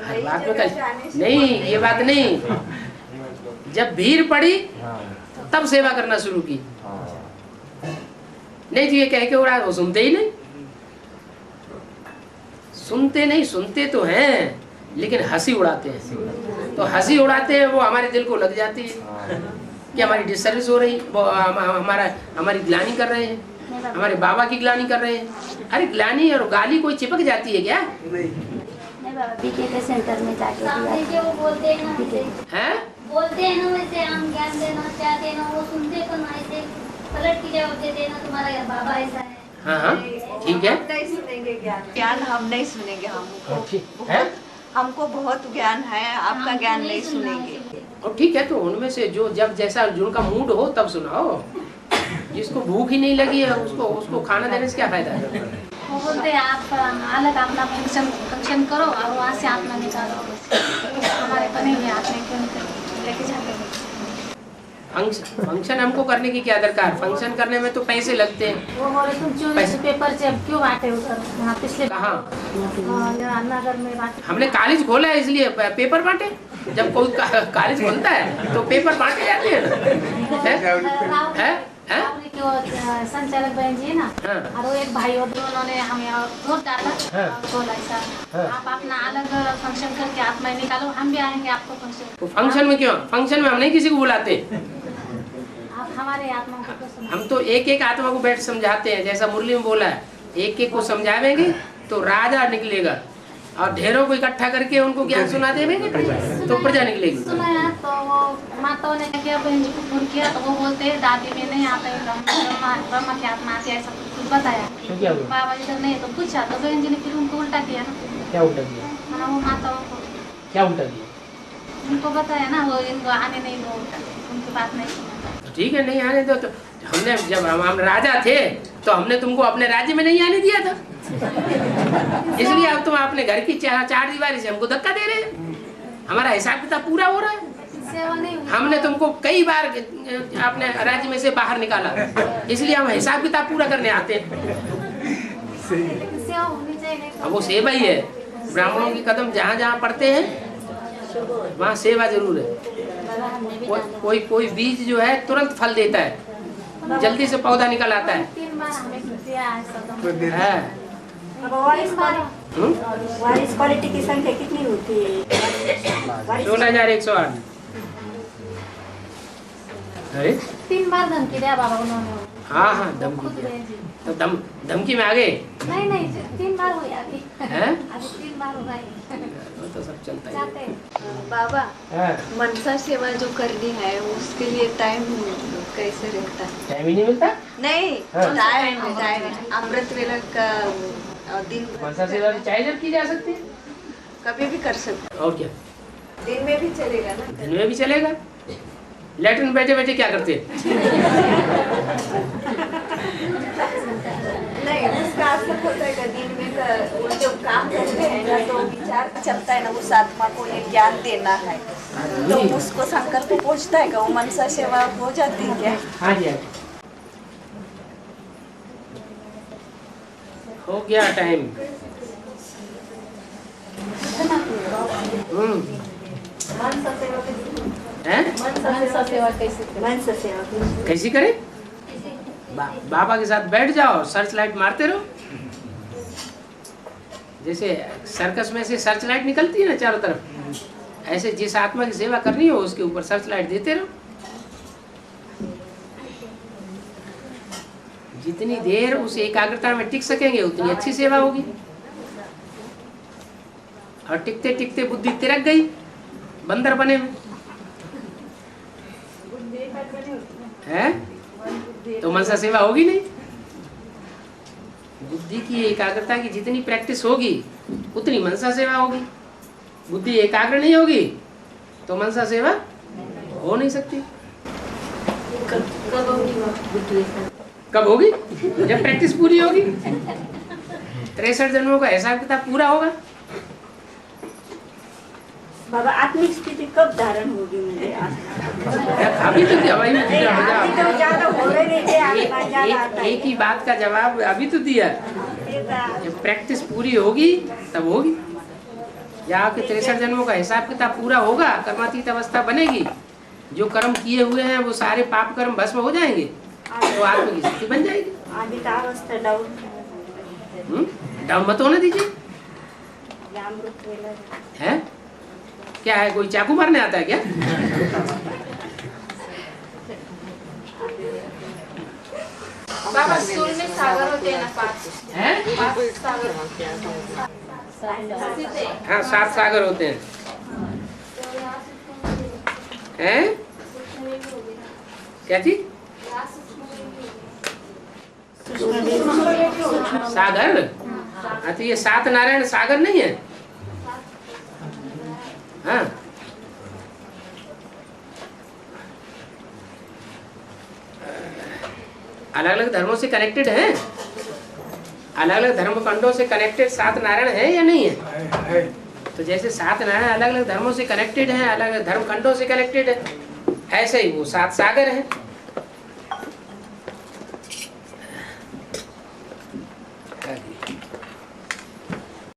हर बात में नहीं, ये बात नहीं। जब भीड़ पड़ी तब सेवा करना शुरू की। नहीं तो ये कह के उड़ा, वो सुनते ही नहीं। सुनते तो हैं लेकिन हंसी उड़ाते हैं। तो हंसी उड़ाते हैं वो हमारे दिल को लग जाती है कि हमारी डिसर्विस हो रही, वो हमारी ग्लानि कर रहे हैं, हमारे बाबा की ग्लानि कर रहे हैं। अरे ग्लानि और गाली कोई चिपक जाती है क्या? बीके के सेंटर में जाके वो बोलते हैं ना, बोलते हैं ना वैसे हम ज्ञान देना चाहते हैं ना, वो सुनते तो ना, ऐसे पलट के जवाब देते हैं ना, तुम्हारा बाबा ऐसा है। हाँ ठीक है, नहीं सुनेंगे ज्ञान हम नहीं सुनेंगे। हमको बहुत ज्ञान है, आपका ज्ञान नहीं सुनेंगे। और ठीक है, तो उनमें से जो जब जैसा जिनका मूड हो तब सुनाओ। जिसको भूख ही नहीं लगी है उसको खाना देने से क्या फायदा है? वो बोलते हैं आप अलग अपना फंक्शन करो और वहाँ से अपना निकालो, हमारे को नहीं आपने क्यों लेके जाते हैं? फंक्शन हमको करने की क्या दरकार? फंक्शन करने में तो पैसे लगते हैं। वो बोले तुम पेपर से क्यों बांटे उधर? वहाँ पिछले कहाँ नगर में बांटे। हमने कॉलेज खोला है इसलिए पेपर बांटे। जब कोई कॉलेज बनता है तो पेपर बांटे जाते हैं ना। संचालक बहन जी है ना, और वो एक भाई और उन्होंने हमें वोट डाला, बोला ऐसा आप अपना अलग फंक्शन करके आप मैं निकालो, हम भी आएंगे आपको फंक्शन। तो फंक्शन में क्यों? फंक्शन में हम नहीं किसी को बुलाते। आप हमारे आत्मा को हम तो एक एक आत्मा को बैठ समझाते हैं। जैसा मुरली में बोला है, एक एक को समझावेंगे तो राजा निकलेगा, और ढेरों को इकट्ठा करके उनको ज्ञान सुना देंगे तो प्रजा निकलेगी। सुना है तो वो माताओं ने क्या बहन जी को फोन किया तो वो बोलते हैं दादी में नहीं आता है, ब्रह्मा की आत्मा आती है, ऐसा कुछ बताया। बाबा जी तक नहीं तो पूछा तो बहन जी ने फिर उनको उल्टा किया ना। क्या उल्टा किया? वो माताओं को क्या उल्टा किया? उनको बताया ना, वो इनको आने नहीं दो, उनकी बात नहीं सुना। ठीक है, नहीं आने दो। तो हमने जब हम राजा थे तो हमने तुमको अपने राज्य में नहीं आने दिया था, इसलिए अब तुम अपने घर की चार दीवारी से हमको धक्का दे रहे हैं। हमारा हिसाब किताब पूरा हो रहा है। हमने तुमको कई बार अपने राज्य में से बाहर निकाला, इसलिए हम हिसाब किताब पूरा करने आते हैं। अब वो सेवा ही है। ब्राह्मणों की कदम जहाँ जहाँ पड़ते हैं वहाँ सेवा जरूर है। कोई बीज जो है तुरंत फल देता है, जल्दी से पौधा निकल आता है। वारिस क्वालिटी की संख्या कितनी होती है? 16,108। अरे 3 बार धमकी दिया बाबा उन्होंने। हाँ धमकी। तो धमकी में आ गए? नहीं 3 बार हो गया अभी। अभी 3 बार हो गए। तो सब चलता है। बाबा मनसा सेवा जो करनी है उसके लिए टाइम कैसे रहता है? टाइम ही नहीं मिलता? नहीं, टाइम अमृत वेला का दिन। मनसा सेवा चाहे जब की जा सकती है, कभी भी कर सकते। और क्या? दिन में भी चलेगा ना? दिन में भी चलेगा। लैट्रिन बैठे बैठे क्या करते? नहीं, उसका असर होता है दिन में वो जो काम करते हैं ना, तो विचार चलता है ना, उस आत्मा को ये ज्ञान देना है तो उसको संकल्प पहुँचता है। वो मनसा सेवा हो जाती है क्या? हाँ जी, हो गया टाइम। कैसी करे? बाबा के साथ बैठ जाओ, सर्च लाइट मारते रहो। जैसे सर्कस में से सर्च लाइट निकलती है ना चारों तरफ, ऐसे जिस आत्मा की सेवा करनी हो उसके ऊपर सर्च लाइट देते रहो। जितनी देर उस एकाग्रता में टिक सकेंगे उतनी अच्छी सेवा होगी। और टिकते टिकते बुद्धि तिरक गई, बंदर बने में है तो मनसा सेवा होगी नहीं। बुद्धि की एकाग्रता की जितनी प्रैक्टिस होगी उतनी मनसा सेवा होगी। बुद्धि एकाग्र नहीं होगी तो मनसा सेवा हो नहीं सकती। कब होगी? जब प्रैक्टिस पूरी होगी। 63 जन्मों का हिसाब किताब पूरा होगा। बाबा आत्मिक स्थिति कब धारण होगी मुझे? अभी तो ज्यादा हो रहे नहीं थे। एक ही बात का जवाब अभी तो दिया। जब प्रैक्टिस पूरी होगी तब होगी। या आपके 63 जन्मों का हिसाब किताब पूरा होगा, कर्मातीत अवस्था बनेगी, जो कर्म किए हुए हैं वो सारे पाप कर्म भस्म हो जाएंगे, तो आत्मा की स्थिति बन जाएगी। डाउन मत होने दीजिए। है क्या है, कोई चाकू मारने आता है क्या? बाबा स्कूल में सागर होते हैं ना, 5 सागर। हाँ 7 सागर होते हैं। हैं? क्या थी? सागर? हाँ तो ये 7 नारायण सागर नहीं है? हाँ अलग अलग धर्मों से कनेक्टेड हैं, अलग अलग धर्म खंडों से कनेक्टेड 7 नारायण है या नहीं है? तो जैसे 7 नारायण अलग अलग धर्मों से कनेक्टेड हैं, अलग अलग धर्म खंडों से कनेक्टेड है, ऐसे ही वो 7 सागर हैं।